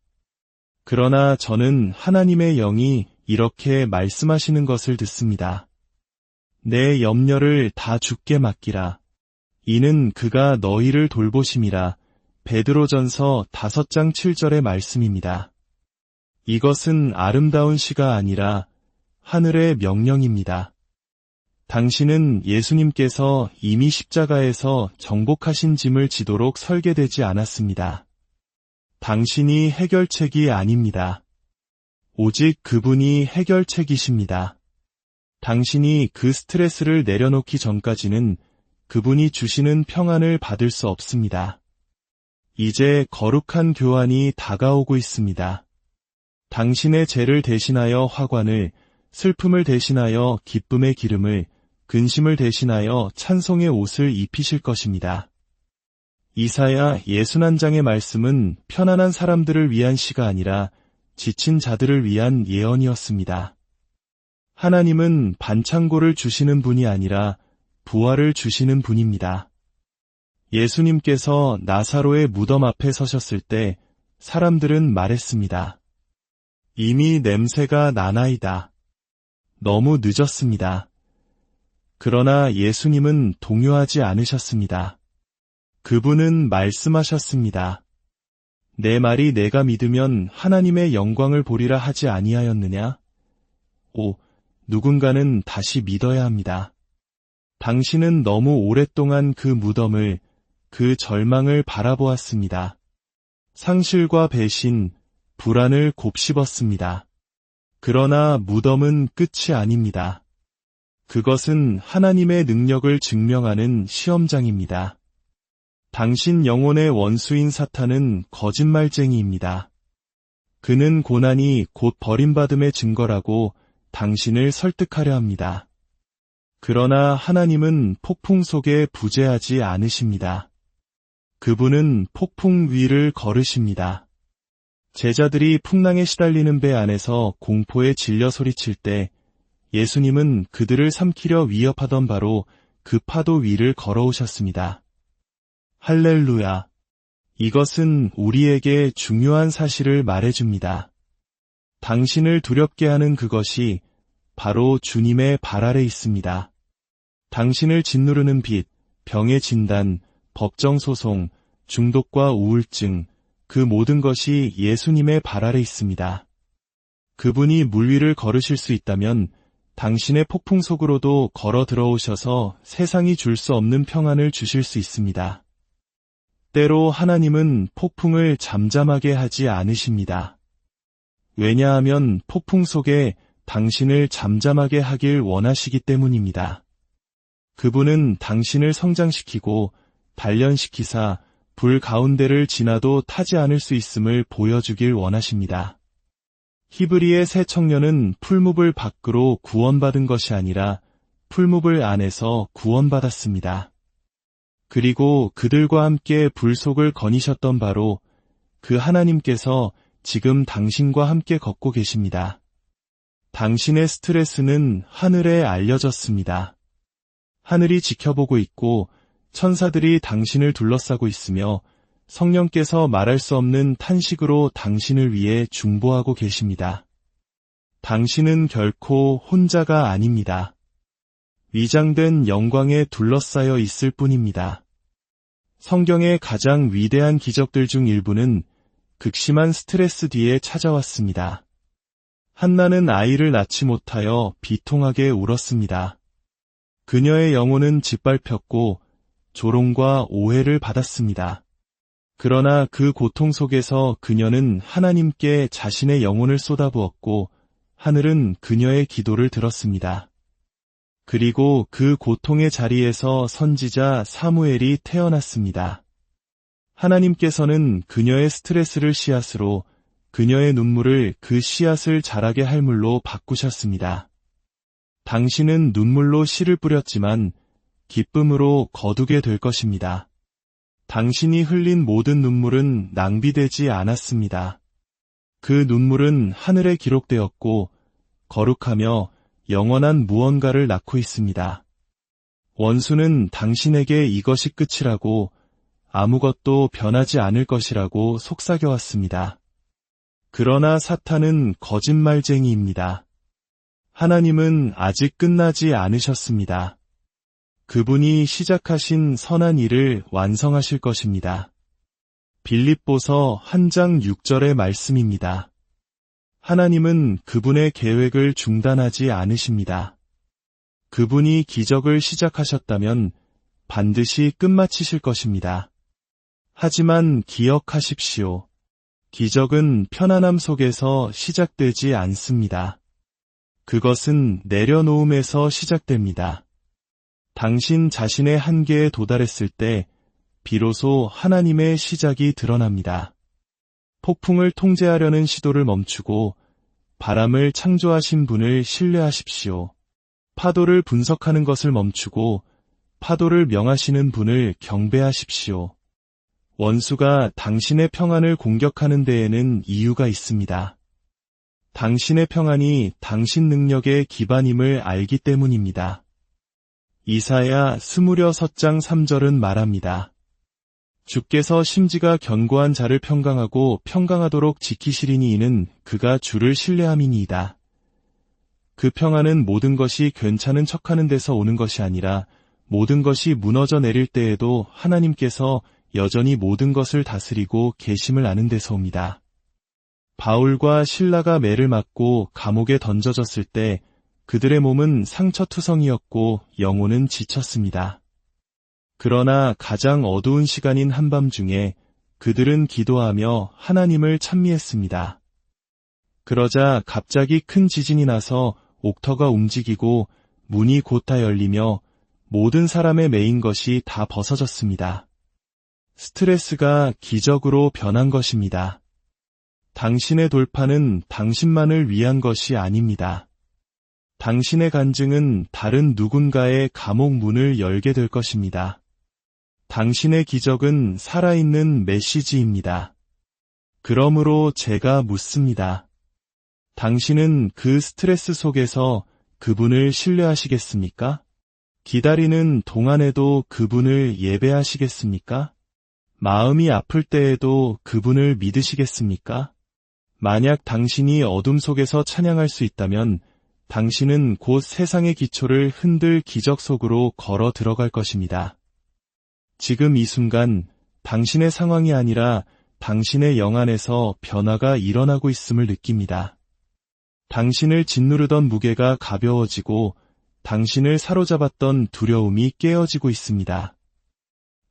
그러나 저는 하나님의 영이 이렇게 말씀하시는 것을 듣습니다. 내 염려를 다 주께 맡기라. 이는 그가 너희를 돌보심이라. 베드로전서 5장 7절의 말씀입니다. 이것은 아름다운 시가 아니라 하늘의 명령입니다. 당신은 예수님께서 이미 십자가에서 정복하신 짐을 지도록 설계되지 않았습니다. 당신이 해결책이 아닙니다. 오직 그분이 해결책이십니다. 당신이 그 스트레스를 내려놓기 전까지는 그분이 주시는 평안을 받을 수 없습니다. 이제 거룩한 교환이 다가오고 있습니다. 당신의 죄를 대신하여 화관을, 슬픔을 대신하여 기쁨의 기름을, 근심을 대신하여 찬송의 옷을 입히실 것입니다. 이사야 61장의 말씀은 편안한 사람들을 위한 시가 아니라 지친 자들을 위한 예언이었습니다. 하나님은 반창고를 주시는 분이 아니라 부활을 주시는 분입니다. 예수님께서 나사로의 무덤 앞에 서셨을 때 사람들은 말했습니다. 이미 냄새가 나나이다. 너무 늦었습니다. 그러나 예수님은 동요하지 않으셨습니다. 그분은 말씀하셨습니다. 내 말이 내가 믿으면 하나님의 영광을 보리라 하지 아니하였느냐? 누군가는 다시 믿어야 합니다. 당신은 너무 오랫동안 그 무덤을, 그 절망을 바라보았습니다. 상실과 배신, 불안을 곱씹었습니다. 그러나 무덤은 끝이 아닙니다. 그것은 하나님의 능력을 증명하는 시험장입니다. 당신 영혼의 원수인 사탄은 거짓말쟁이입니다. 그는 고난이 곧 버림받음의 증거라고 당신을 설득하려 합니다. 그러나 하나님은 폭풍 속에 부재하지 않으십니다. 그분은 폭풍 위를 걸으십니다. 제자들이 풍랑에 시달리는 배 안에서 공포에 질려 소리칠 때 예수님은 그들을 삼키려 위협하던 바로 그 파도 위를 걸어오셨습니다. 할렐루야! 이것은 우리에게 중요한 사실을 말해줍니다. 당신을 두렵게 하는 그것이 바로 주님의 발 아래 있습니다. 당신을 짓누르는 빚, 병의 진단, 법정 소송, 중독과 우울증, 그 모든 것이 예수님의 발 아래 있습니다. 그분이 물 위를 걸으실 수 있다면 당신의 폭풍 속으로도 걸어 들어오셔서 세상이 줄 수 없는 평안을 주실 수 있습니다. 때로 하나님은 폭풍을 잠잠하게 하지 않으십니다. 왜냐하면 폭풍 속에 당신을 잠잠하게 하길 원하시기 때문입니다. 그분은 당신을 성장시키고 단련시키사 불 가운데를 지나도 타지 않을 수 있음을 보여주길 원하십니다. 히브리의 새 청년은 풀무불 밖으로 구원받은 것이 아니라 풀무불 안에서 구원받았습니다. 그리고 그들과 함께 불속을 거니셨던 바로 그 하나님께서 지금 당신과 함께 걷고 계십니다. 당신의 스트레스는 하늘에 알려졌습니다. 하늘이 지켜보고 있고 천사들이 당신을 둘러싸고 있으며 성령께서 말할 수 없는 탄식으로 당신을 위해 중보하고 계십니다. 당신은 결코 혼자가 아닙니다. 위장된 영광에 둘러싸여 있을 뿐입니다. 성경의 가장 위대한 기적들 중 일부는 극심한 스트레스 뒤에 찾아왔습니다. 한나는 아이를 낳지 못하여 비통하게 울었습니다. 그녀의 영혼은 짓밟혔고 조롱과 오해를 받았습니다. 그러나 그 고통 속에서 그녀는 하나님께 자신의 영혼을 쏟아부었고 하늘은 그녀의 기도를 들었습니다. 그리고 그 고통의 자리에서 선지자 사무엘이 태어났습니다. 하나님께서는 그녀의 스트레스를 씨앗으로, 그녀의 눈물을 그 씨앗을 자라게 할 물로 바꾸셨습니다. 당신은 눈물로 씨를 뿌렸지만 기쁨으로 거두게 될 것입니다. 당신이 흘린 모든 눈물은 낭비되지 않았습니다. 그 눈물은 하늘에 기록되었고 거룩하며 영원한 무언가를 낳고 있습니다. 원수는 당신에게 이것이 끝이라고, 아무것도 변하지 않을 것이라고 속삭여왔습니다. 그러나 사탄은 거짓말쟁이입니다. 하나님은 아직 끝나지 않으셨습니다. 그분이 시작하신 선한 일을 완성하실 것입니다. 빌립보서 1장 6절의 말씀입니다. 하나님은 그분의 계획을 중단하지 않으십니다. 그분이 기적을 시작하셨다면 반드시 끝마치실 것입니다. 하지만 기억하십시오. 기적은 편안함 속에서 시작되지 않습니다. 그것은 내려놓음에서 시작됩니다. 당신 자신의 한계에 도달했을 때 비로소 하나님의 시작이 드러납니다. 폭풍을 통제하려는 시도를 멈추고 바람을 창조하신 분을 신뢰하십시오. 파도를 분석하는 것을 멈추고 파도를 명하시는 분을 경배하십시오. 원수가 당신의 평안을 공격하는 데에는 이유가 있습니다. 당신의 평안이 당신 능력의 기반임을 알기 때문입니다. 이사야 26장 3절은 말합니다. 주께서 심지가 견고한 자를 평강하고 평강하도록 지키시리니 이는 그가 주를 신뢰함이니이다. 그 평안은 모든 것이 괜찮은 척하는 데서 오는 것이 아니라 모든 것이 무너져 내릴 때에도 하나님께서 여전히 모든 것을 다스리고 계심을 아는 데서 옵니다. 바울과 실라가 매를 맞고 감옥에 던져졌을 때 그들의 몸은 상처투성이었고 영혼은 지쳤습니다. 그러나 가장 어두운 시간인 한밤중에 그들은 기도하며 하나님을 찬미했습니다. 그러자 갑자기 큰 지진이 나서 옥터가 움직이고 문이 곧 다 열리며 모든 사람의 매인 것이 다 벗어졌습니다. 스트레스가 기적으로 변한 것입니다. 당신의 돌파는 당신만을 위한 것이 아닙니다. 당신의 간증은 다른 누군가의 감옥 문을 열게 될 것입니다. 당신의 기적은 살아있는 메시지입니다. 그러므로 제가 묻습니다. 당신은 그 스트레스 속에서 그분을 신뢰하시겠습니까? 기다리는 동안에도 그분을 예배하시겠습니까? 마음이 아플 때에도 그분을 믿으시겠습니까? 만약 당신이 어둠 속에서 찬양할 수 있다면 당신은 곧 세상의 기초를 흔들 기적 속으로 걸어 들어갈 것입니다. 지금 이 순간 당신의 상황이 아니라 당신의 영 안에서 변화가 일어나고 있음을 느낍니다. 당신을 짓누르던 무게가 가벼워지고 당신을 사로잡았던 두려움이 깨어지고 있습니다.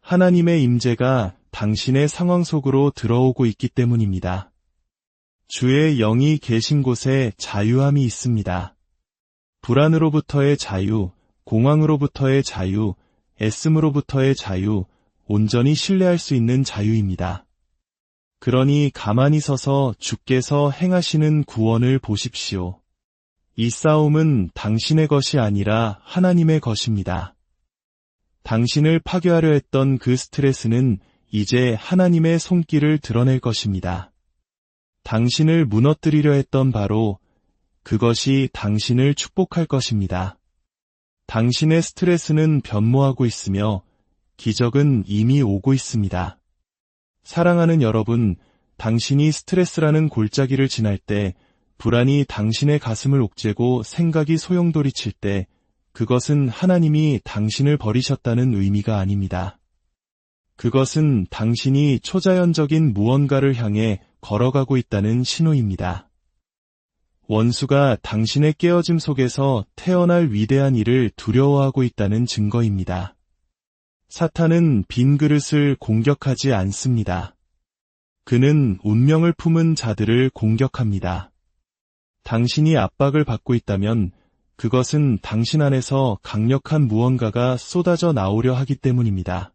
하나님의 임재가 당신의 상황 속으로 들어오고 있기 때문입니다. 주의 영이 계신 곳에 자유함이 있습니다. 불안으로부터의 자유, 공황으로부터의 자유, 애씀으로부터의 자유, 온전히 신뢰할 수 있는 자유입니다. 그러니 가만히 서서 주께서 행하시는 구원을 보십시오. 이 싸움은 당신의 것이 아니라 하나님의 것입니다. 당신을 파괴하려 했던 그 스트레스는 이제 하나님의 손길을 드러낼 것입니다. 당신을 무너뜨리려 했던 바로 그것이 당신을 축복할 것입니다. 당신의 스트레스는 변모하고 있으며 기적은 이미 오고 있습니다. 사랑하는 여러분, 당신이 스트레스라는 골짜기를 지날 때, 불안이 당신의 가슴을 옥죄고 생각이 소용돌이칠 때, 그것은 하나님이 당신을 버리셨다는 의미가 아닙니다. 그것은 당신이 초자연적인 무언가를 향해 걸어가고 있다는 신호입니다. 원수가 당신의 깨어짐 속에서 태어날 위대한 일을 두려워하고 있다는 증거입니다. 사탄은 빈 그릇을 공격하지 않습니다. 그는 운명을 품은 자들을 공격합니다. 당신이 압박을 받고 있다면 그것은 당신 안에서 강력한 무언가가 쏟아져 나오려 하기 때문입니다.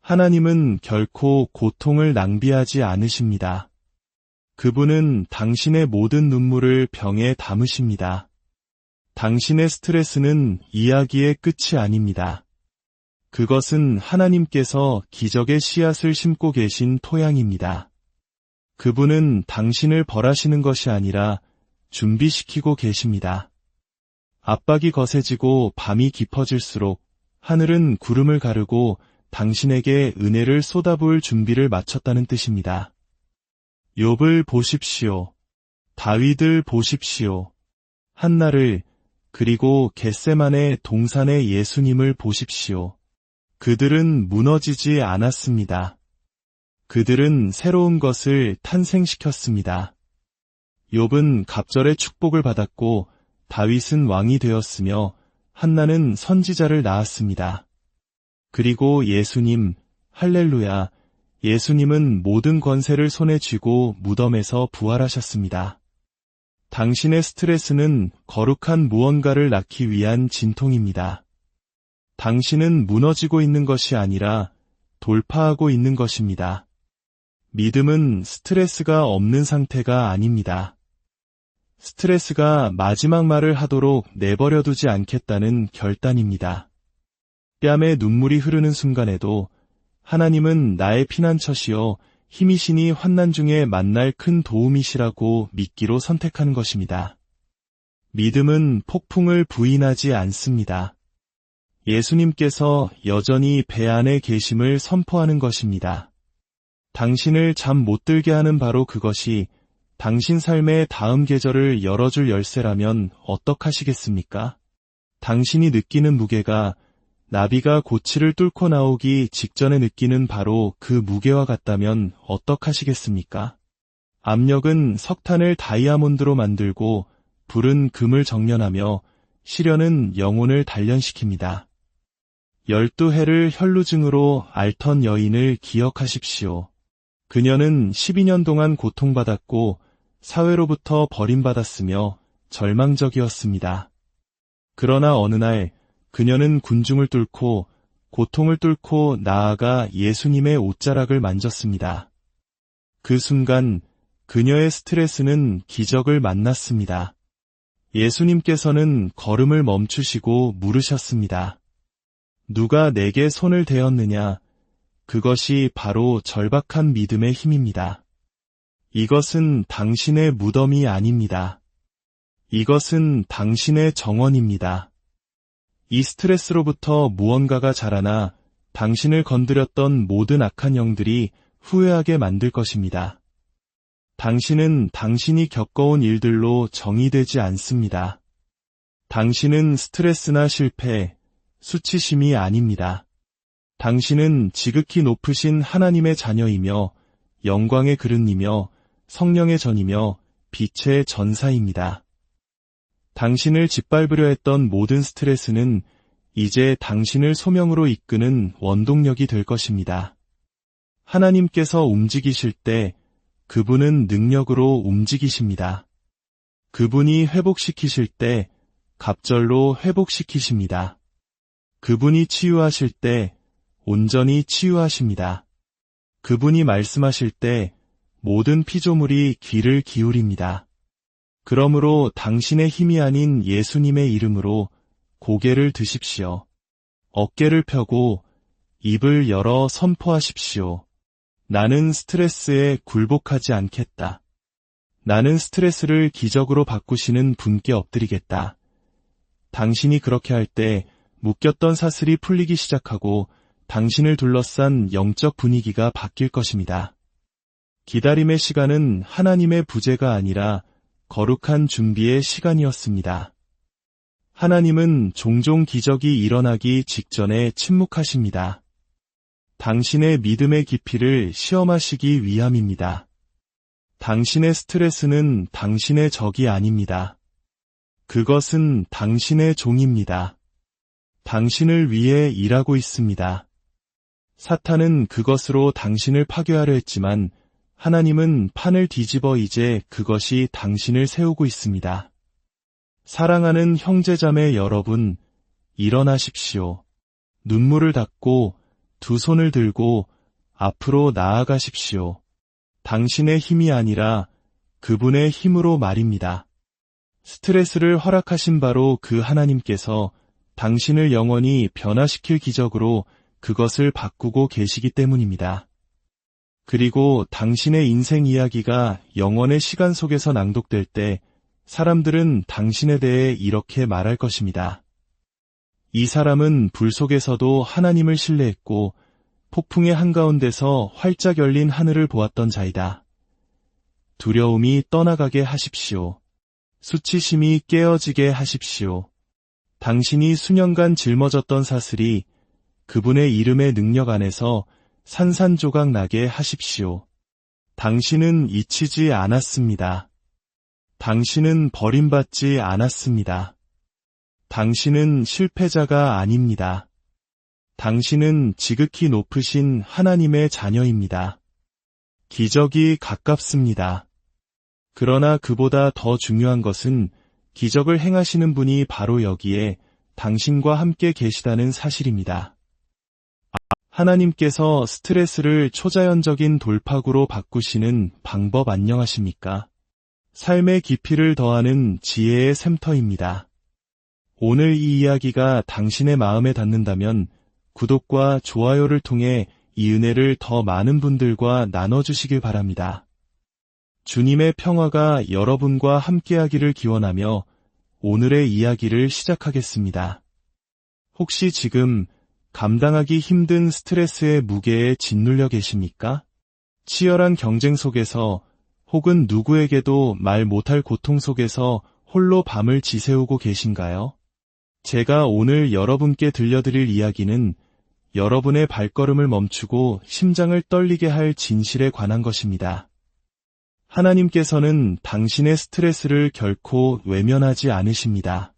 하나님은 결코 고통을 낭비하지 않으십니다. 그분은 당신의 모든 눈물을 병에 담으십니다. 당신의 스트레스는 이야기의 끝이 아닙니다. 그것은 하나님께서 기적의 씨앗을 심고 계신 토양입니다. 그분은 당신을 벌하시는 것이 아니라 준비시키고 계십니다. 압박이 거세지고 밤이 깊어질수록 하늘은 구름을 가르고 당신에게 은혜를 쏟아부을 준비를 마쳤다는 뜻입니다. 욥을 보십시오. 다윗을 보십시오. 한나를, 그리고 겟세만의 동산의 예수님을 보십시오. 그들은 무너지지 않았습니다. 그들은 새로운 것을 탄생시켰습니다. 욥은 갑절의 축복을 받았고 다윗은 왕이 되었으며 한나는 선지자를 낳았습니다. 그리고 예수님, 할렐루야, 예수님은 모든 권세를 손에 쥐고 무덤에서 부활하셨습니다. 당신의 스트레스는 거룩한 무언가를 낳기 위한 진통입니다. 당신은 무너지고 있는 것이 아니라 돌파하고 있는 것입니다. 믿음은 스트레스가 없는 상태가 아닙니다. 스트레스가 마지막 말을 하도록 내버려두지 않겠다는 결단입니다. 뺨에 눈물이 흐르는 순간에도 하나님은 나의 피난처시여 힘이시니 환난 중에 만날 큰 도움이시라고 믿기로 선택하는 것입니다. 믿음은 폭풍을 부인하지 않습니다. 예수님께서 여전히 배 안에 계심을 선포하는 것입니다. 당신을 잠 못 들게 하는 바로 그것이 당신 삶의 다음 계절을 열어줄 열쇠라면 어떡하시겠습니까? 당신이 느끼는 무게가 나비가 고치를 뚫고 나오기 직전에 느끼는 바로 그 무게와 같다면 어떡하시겠습니까? 압력은 석탄을 다이아몬드로 만들고 불은 금을 정련하며 시련은 영혼을 단련시킵니다. 12해를 혈루증으로 앓던 여인을 기억하십시오. 그녀는 12년 동안 고통받았고 사회로부터 버림받았으며 절망적이었습니다. 그러나 어느 날 그녀는 군중을 뚫고 고통을 뚫고 나아가 예수님의 옷자락을 만졌습니다. 그 순간 그녀의 스트레스는 기적을 만났습니다. 예수님께서는 걸음을 멈추시고 물으셨습니다. 누가 내게 손을 대었느냐? 그것이 바로 절박한 믿음의 힘입니다. 이것은 당신의 무덤이 아닙니다. 이것은 당신의 정원입니다. 이 스트레스로부터 무언가가 자라나 당신을 건드렸던 모든 악한 영들이 후회하게 만들 것입니다. 당신은 당신이 겪어온 일들로 정의되지 않습니다. 당신은 스트레스나 실패, 수치심이 아닙니다. 당신은 지극히 높으신 하나님의 자녀이며 영광의 그릇이며 성령의 전이며 빛의 전사입니다. 당신을 짓밟으려 했던 모든 스트레스는 이제 당신을 소명으로 이끄는 원동력이 될 것입니다. 하나님께서 움직이실 때 그분은 능력으로 움직이십니다. 그분이 회복시키실 때 갑절로 회복시키십니다. 그분이 치유하실 때 온전히 치유하십니다. 그분이 말씀하실 때 모든 피조물이 귀를 기울입니다. 그러므로 당신의 힘이 아닌 예수님의 이름으로 고개를 드십시오. 어깨를 펴고 입을 열어 선포하십시오. 나는 스트레스에 굴복하지 않겠다. 나는 스트레스를 기적으로 바꾸시는 분께 엎드리겠다. 당신이 그렇게 할 때 묶였던 사슬이 풀리기 시작하고 당신을 둘러싼 영적 분위기가 바뀔 것입니다. 기다림의 시간은 하나님의 부재가 아니라 거룩한 준비의 시간이었습니다. 하나님은 종종 기적이 일어나기 직전에 침묵하십니다. 당신의 믿음의 깊이를 시험하시기 위함입니다. 당신의 스트레스는 당신의 적이 아닙니다. 그것은 당신의 종입니다. 당신을 위해 일하고 있습니다. 사탄은 그것으로 당신을 파괴하려 했지만 하나님은 판을 뒤집어 이제 그것이 당신을 세우고 있습니다. 사랑하는 형제자매 여러분, 일어나십시오. 눈물을 닦고 두 손을 들고 앞으로 나아가십시오. 당신의 힘이 아니라 그분의 힘으로 말입니다. 스트레스를 허락하신 바로 그 하나님께서 당신을 영원히 변화시킬 기적으로 그것을 바꾸고 계시기 때문입니다. 그리고 당신의 인생 이야기가 영원의 시간 속에서 낭독될 때 사람들은 당신에 대해 이렇게 말할 것입니다. 이 사람은 불 속에서도 하나님을 신뢰했고 폭풍의 한가운데서 활짝 열린 하늘을 보았던 자이다. 두려움이 떠나가게 하십시오. 수치심이 깨어지게 하십시오. 당신이 수년간 짊어졌던 사슬이 그분의 이름의 능력 안에서 산산조각 나게 하십시오. 당신은 잊히지 않았습니다. 당신은 버림받지 않았습니다. 당신은 실패자가 아닙니다. 당신은 지극히 높으신 하나님의 자녀입니다. 기적이 가깝습니다. 그러나 그보다 더 중요한 것은 기적을 행하시는 분이 바로 여기에 당신과 함께 계시다는 사실입니다. 하나님께서 스트레스를 초자연적인 돌파구로 바꾸시는 방법 안녕하십니까? 삶의 깊이를 더하는 지혜의 샘터입니다. 오늘 이 이야기가 당신의 마음에 닿는다면 구독과 좋아요를 통해 이 은혜를 더 많은 분들과 나눠주시길 바랍니다. 주님의 평화가 여러분과 함께하기를 기원하며 오늘의 이야기를 시작하겠습니다. 혹시 지금 감당하기 힘든 스트레스의 무게에 짓눌려 계십니까? 치열한 경쟁 속에서 혹은 누구에게도 말 못할 고통 속에서 홀로 밤을 지새우고 계신가요? 제가 오늘 여러분께 들려드릴 이야기는 여러분의 발걸음을 멈추고 심장을 떨리게 할 진실에 관한 것입니다. 하나님께서는 당신의 스트레스를 결코 외면하지 않으십니다.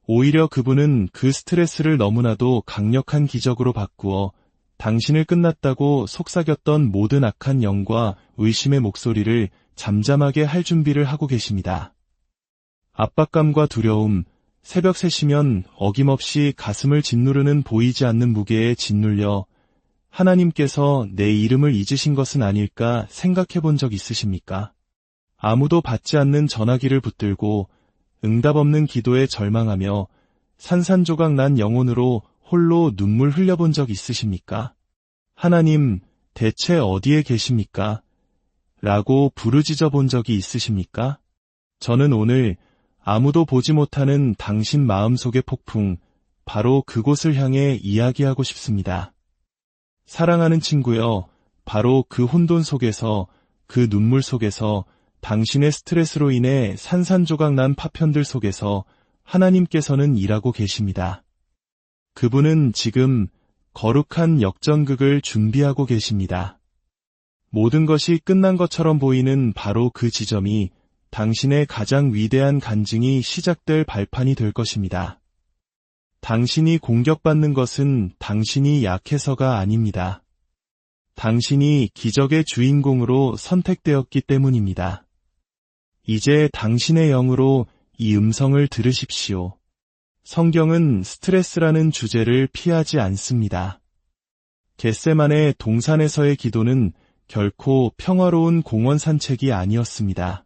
오히려 그분은 그 스트레스를 너무나도 강력한 기적으로 바꾸어 당신을 끝났다고 속삭였던 모든 악한 영과 의심의 목소리를 잠잠하게 할 준비를 하고 계십니다. 압박감과 두려움, 새벽 3시면 어김없이 가슴을 짓누르는 보이지 않는 무게에 짓눌려 하나님께서 내 이름을 잊으신 것은 아닐까 생각해 본 적 있으십니까? 아무도 받지 않는 전화기를 붙들고 응답 없는 기도에 절망하며 산산조각 난 영혼으로 홀로 눈물 흘려본 적 있으십니까? 하나님, 대체 어디에 계십니까? 라고 부르짖어 본 적이 있으십니까? 저는 오늘 아무도 보지 못하는 당신 마음속의 폭풍, 바로 그곳을 향해 이야기하고 싶습니다. 사랑하는 친구여, 바로 그 혼돈 속에서, 그 눈물 속에서, 당신의 스트레스로 인해 산산조각 난 파편들 속에서 하나님께서는 일하고 계십니다. 그분은 지금 거룩한 역전극을 준비하고 계십니다. 모든 것이 끝난 것처럼 보이는 바로 그 지점이 당신의 가장 위대한 간증이 시작될 발판이 될 것입니다. 당신이 공격받는 것은 당신이 약해서가 아닙니다. 당신이 기적의 주인공으로 선택되었기 때문입니다. 이제 당신의 영으로 이 음성을 들으십시오. 성경은 스트레스라는 주제를 피하지 않습니다. 겟세마네 동산에서의 기도는 결코 평화로운 공원 산책이 아니었습니다.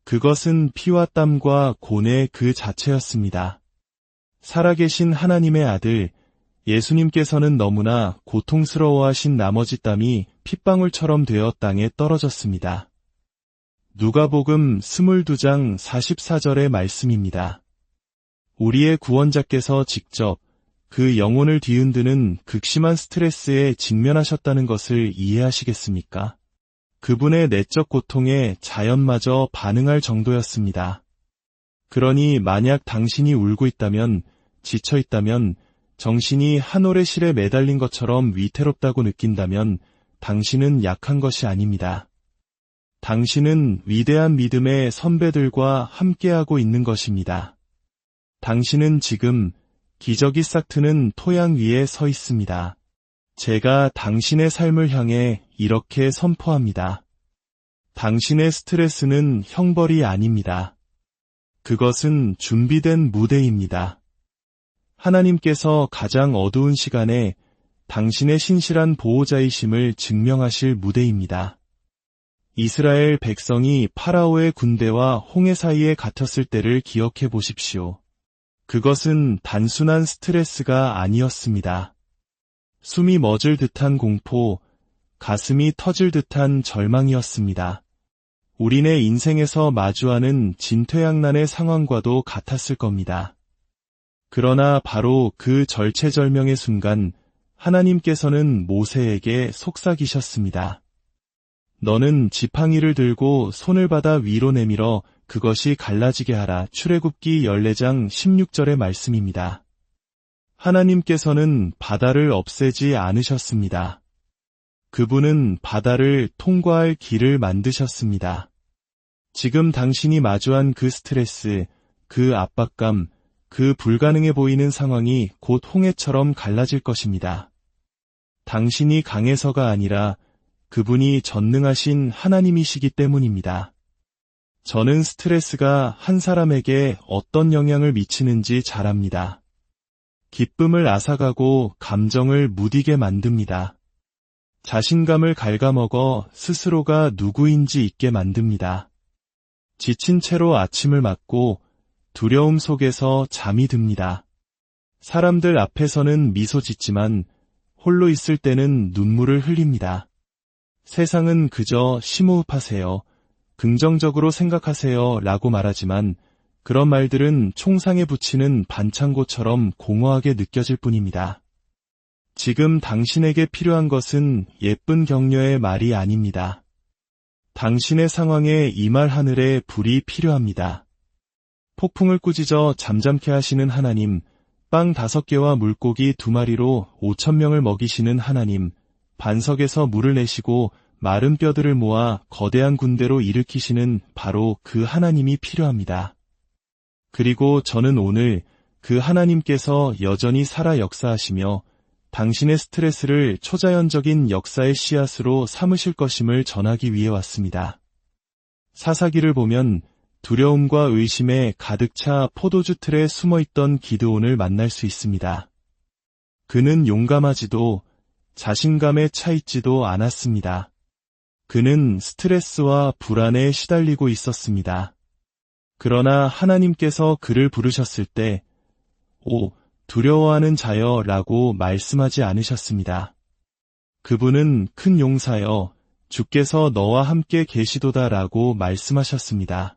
그것은 피와 땀과 고뇌 그 자체였습니다. 살아계신 하나님의 아들, 예수님께서는 너무나 고통스러워하신 나머지 땀이 핏방울처럼 되어 땅에 떨어졌습니다. 누가복음 22장 44절의 말씀입니다. 우리의 구원자께서 직접 그 영혼을 뒤흔드는 극심한 스트레스에 직면하셨다는 것을 이해하시겠습니까? 그분의 내적 고통에 자연마저 반응할 정도였습니다. 그러니 만약 당신이 울고 있다면, 지쳐 있다면, 정신이 한 올의 실에 매달린 것처럼 위태롭다고 느낀다면 당신은 약한 것이 아닙니다. 당신은 위대한 믿음의 선배들과 함께하고 있는 것입니다. 당신은 지금 기적이 싹트는 토양 위에 서 있습니다. 제가 당신의 삶을 향해 이렇게 선포합니다. 당신의 스트레스는 형벌이 아닙니다. 그것은 준비된 무대입니다. 하나님께서 가장 어두운 시간에 당신의 신실한 보호자이심을 증명하실 무대입니다. 이스라엘 백성이 파라오의 군대와 홍해 사이에 갇혔을 때를 기억해 보십시오. 그것은 단순한 스트레스가 아니었습니다. 숨이 멎을 듯한 공포, 가슴이 터질 듯한 절망이었습니다. 우리네 인생에서 마주하는 진퇴양난의 상황과도 같았을 겁니다. 그러나 바로 그 절체절명의 순간 하나님께서는 모세에게 속삭이셨습니다. 너는 지팡이를 들고 손을 받아 위로 내밀어 그것이 갈라지게 하라. 출애굽기 14장 16절의 말씀입니다. 하나님께서는 바다를 없애지 않으셨습니다. 그분은 바다를 통과할 길을 만드셨습니다. 지금 당신이 마주한 그 스트레스, 그 압박감, 그 불가능해 보이는 상황이 곧 홍해처럼 갈라질 것입니다. 당신이 강해서가 아니라 그분이 전능하신 하나님이시기 때문입니다. 저는 스트레스가 한 사람에게 어떤 영향을 미치는지 잘 압니다. 기쁨을 앗아가고 감정을 무디게 만듭니다. 자신감을 갉아먹어 스스로가 누구인지 잊게 만듭니다. 지친 채로 아침을 맞고 두려움 속에서 잠이 듭니다. 사람들 앞에서는 미소 짓지만 홀로 있을 때는 눈물을 흘립니다. 세상은 그저 심호흡하세요, 긍정적으로 생각하세요 라고 말하지만 그런 말들은 총상에 붙이는 반창고처럼 공허하게 느껴질 뿐입니다. 지금 당신에게 필요한 것은 예쁜 격려의 말이 아닙니다. 당신의 상황에 임할 하늘의 불이 필요합니다. 폭풍을 꾸짖어 잠잠케 하시는 하나님, 빵 5개와 물고기 2마리로 5,000명을 먹이시는 하나님, 반석에서 물을 내시고 마른 뼈들을 모아 거대한 군대로 일으키시는 바로 그 하나님이 필요합니다. 그리고 저는 오늘 그 하나님께서 여전히 살아 역사하시며 당신의 스트레스를 초자연적인 역사의 씨앗으로 삼으실 것임을 전하기 위해 왔습니다. 사사기를 보면 두려움과 의심에 가득 차 포도주 틀에 숨어있던 기드온을 만날 수 있습니다. 그는 용감하지도 자신감에 차있지도 않았습니다. 그는 스트레스와 불안에 시달리고 있었습니다. 그러나 하나님께서 그를 부르셨을 때, 오, 두려워하는 자여 라고 말씀하지 않으셨습니다. 그분은 큰 용사여, 주께서 너와 함께 계시도다 라고 말씀하셨습니다.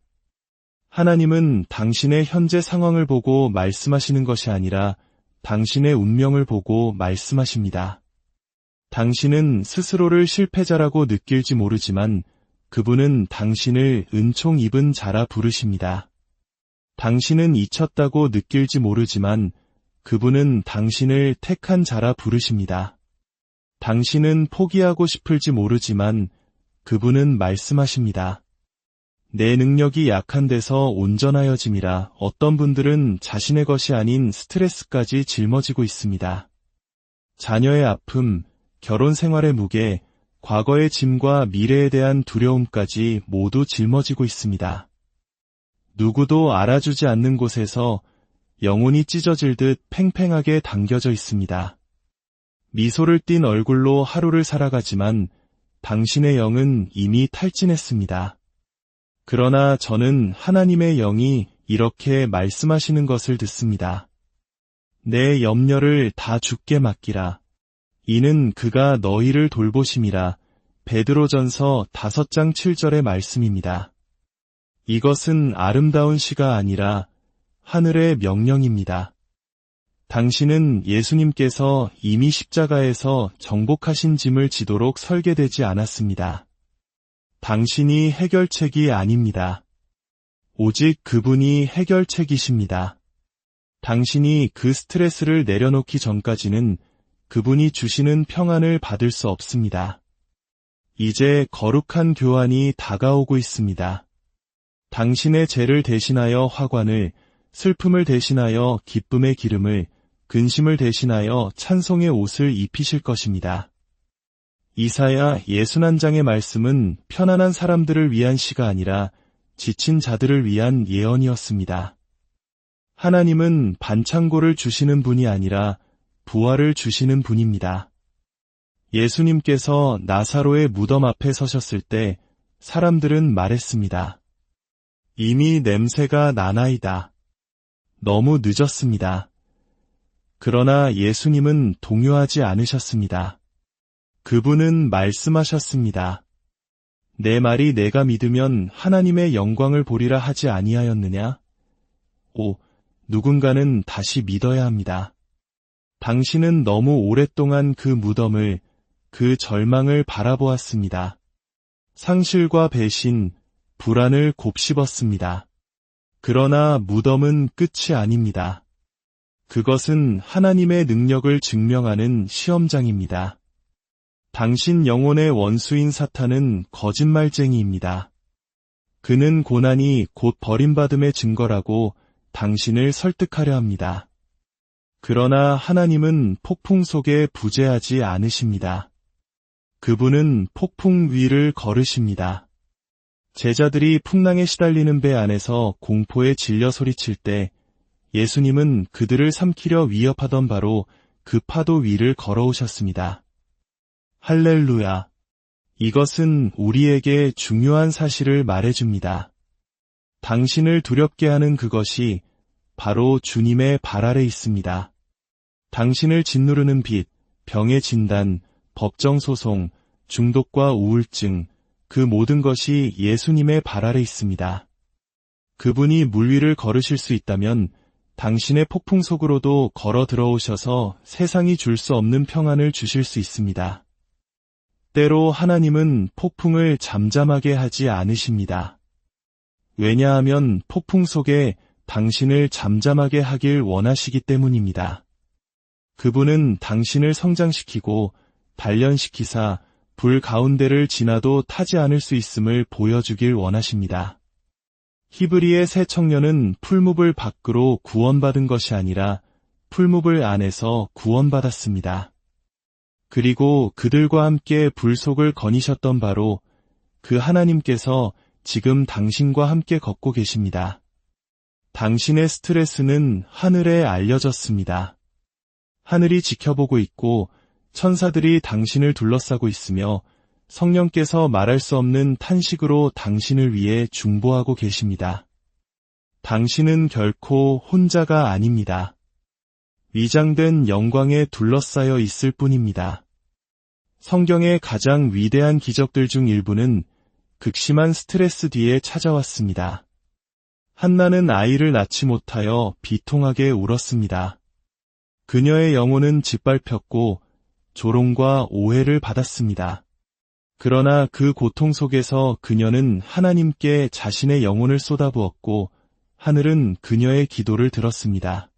하나님은 당신의 현재 상황을 보고 말씀하시는 것이 아니라 당신의 운명을 보고 말씀하십니다. 당신은 스스로를 실패자라고 느낄지 모르지만 그분은 당신을 은총 입은 자라 부르십니다. 당신은 잊혔다고 느낄지 모르지만 그분은 당신을 택한 자라 부르십니다. 당신은 포기하고 싶을지 모르지만 그분은 말씀하십니다. 내 능력이 약한 데서 온전하여짐이라. 어떤 분들은 자신의 것이 아닌 스트레스까지 짊어지고 있습니다. 자녀의 아픔, 결혼 생활의 무게, 과거의 짐과 미래에 대한 두려움까지 모두 짊어지고 있습니다. 누구도 알아주지 않는 곳에서 영혼이 찢어질 듯 팽팽하게 당겨져 있습니다. 미소를 띤 얼굴로 하루를 살아가지만 당신의 영은 이미 탈진했습니다. 그러나 저는 하나님의 영이 이렇게 말씀하시는 것을 듣습니다. 내 염려를 다 주께 맡기라. 이는 그가 너희를 돌보심이라. 베드로전서 5장 7절의 말씀입니다. 이것은 아름다운 시가 아니라 하늘의 명령입니다. 당신은 예수님께서 이미 십자가에서 정복하신 짐을 지도록 설계되지 않았습니다. 당신이 해결책이 아닙니다. 오직 그분이 해결책이십니다. 당신이 그 스트레스를 내려놓기 전까지는 그분이 주시는 평안을 받을 수 없습니다. 이제 거룩한 교환이 다가오고 있습니다. 당신의 죄를 대신하여 화관을, 슬픔을 대신하여 기쁨의 기름을, 근심을 대신하여 찬송의 옷을 입히실 것입니다. 이사야 61장의 말씀은 편안한 사람들을 위한 시가 아니라 지친 자들을 위한 예언이었습니다. 하나님은 반창고를 주시는 분이 아니라 부활을 주시는 분입니다. 예수님께서 나사로의 무덤 앞에 서셨을 때 사람들은 말했습니다. 이미 냄새가 나나이다. 너무 늦었습니다. 그러나 예수님은 동요하지 않으셨습니다. 그분은 말씀하셨습니다. 내 말이 내가 믿으면 하나님의 영광을 보리라 하지 아니하였느냐? 누군가는 다시 믿어야 합니다. 당신은 너무 오랫동안 그 무덤을, 그 절망을 바라보았습니다. 상실과 배신, 불안을 곱씹었습니다. 그러나 무덤은 끝이 아닙니다. 그것은 하나님의 능력을 증명하는 시험장입니다. 당신 영혼의 원수인 사탄은 거짓말쟁이입니다. 그는 고난이 곧 버림받음의 증거라고 당신을 설득하려 합니다. 그러나 하나님은 폭풍 속에 부재하지 않으십니다. 그분은 폭풍 위를 걸으십니다. 제자들이 풍랑에 시달리는 배 안에서 공포에 질려 소리칠 때 예수님은 그들을 삼키려 위협하던 바로 그 파도 위를 걸어오셨습니다. 할렐루야! 이것은 우리에게 중요한 사실을 말해줍니다. 당신을 두렵게 하는 그것이 바로 주님의 발 아래 있습니다. 당신을 짓누르는 빚, 병의 진단, 법정소송, 중독과 우울증, 그 모든 것이 예수님의 발 아래 있습니다. 그분이 물 위를 걸으실 수 있다면 당신의 폭풍 속으로도 걸어 들어오셔서 세상이 줄 수 없는 평안을 주실 수 있습니다. 때로 하나님은 폭풍을 잠잠하게 하지 않으십니다. 왜냐하면 폭풍 속에 당신을 잠잠하게 하길 원하시기 때문입니다. 그분은 당신을 성장시키고 단련시키사 불 가운데를 지나도 타지 않을 수 있음을 보여주길 원하십니다. 히브리의 새 청년은 풀무불 밖으로 구원받은 것이 아니라 풀무불 안에서 구원받았습니다. 그리고 그들과 함께 불 속을 거니셨던 바로 그 하나님께서 지금 당신과 함께 걷고 계십니다. 당신의 스트레스는 하늘에 알려졌습니다. 하늘이 지켜보고 있고 천사들이 당신을 둘러싸고 있으며 성령께서 말할 수 없는 탄식으로 당신을 위해 중보하고 계십니다. 당신은 결코 혼자가 아닙니다. 위장된 영광에 둘러싸여 있을 뿐입니다. 성경의 가장 위대한 기적들 중 일부는 극심한 스트레스 뒤에 찾아왔습니다. 한나는 아이를 낳지 못하여 비통하게 울었습니다. 그녀의 영혼은 짓밟혔고 조롱과 오해를 받았습니다. 그러나 그 고통 속에서 그녀는 하나님께 자신의 영혼을 쏟아부었고 하늘은 그녀의 기도를 들었습니다.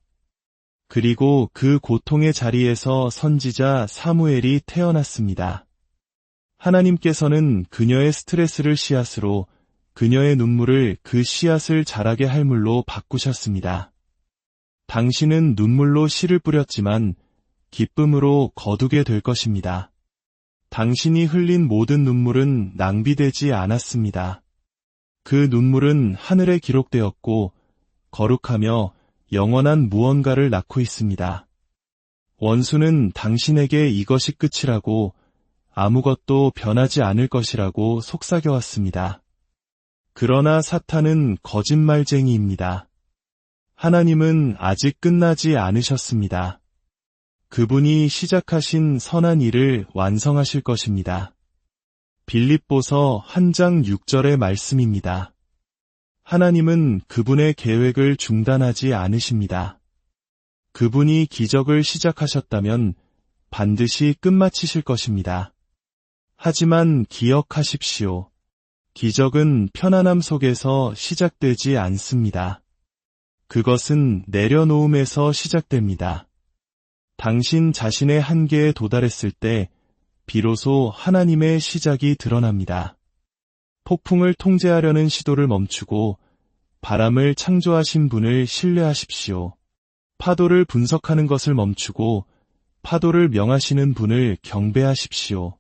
그리고 그 고통의 자리에서 선지자 사무엘이 태어났습니다. 하나님께서는 그녀의 스트레스를 씨앗으로, 그녀의 눈물을 그 씨앗을 자라게 할 물로 바꾸셨습니다. 당신은 눈물로 씨를 뿌렸지만 기쁨으로 거두게 될 것입니다. 당신이 흘린 모든 눈물은 낭비되지 않았습니다. 그 눈물은 하늘에 기록되었고 거룩하며 영원한 무언가를 낳고 있습니다. 원수는 당신에게 이것이 끝이라고, 아무것도 변하지 않을 것이라고 속삭여왔습니다. 그러나 사탄은 거짓말쟁이입니다. 하나님은 아직 끝나지 않으셨습니다. 그분이 시작하신 선한 일을 완성하실 것입니다. 빌립보서 1장 6절의 말씀입니다. 하나님은 그분의 계획을 중단하지 않으십니다. 그분이 기적을 시작하셨다면 반드시 끝마치실 것입니다. 하지만 기억하십시오. 기적은 편안함 속에서 시작되지 않습니다. 그것은 내려놓음에서 시작됩니다. 당신 자신의 한계에 도달했을 때 비로소 하나님의 시작이 드러납니다. 폭풍을 통제하려는 시도를 멈추고 바람을 창조하신 분을 신뢰하십시오. 파도를 분석하는 것을 멈추고 파도를 명하시는 분을 경배하십시오.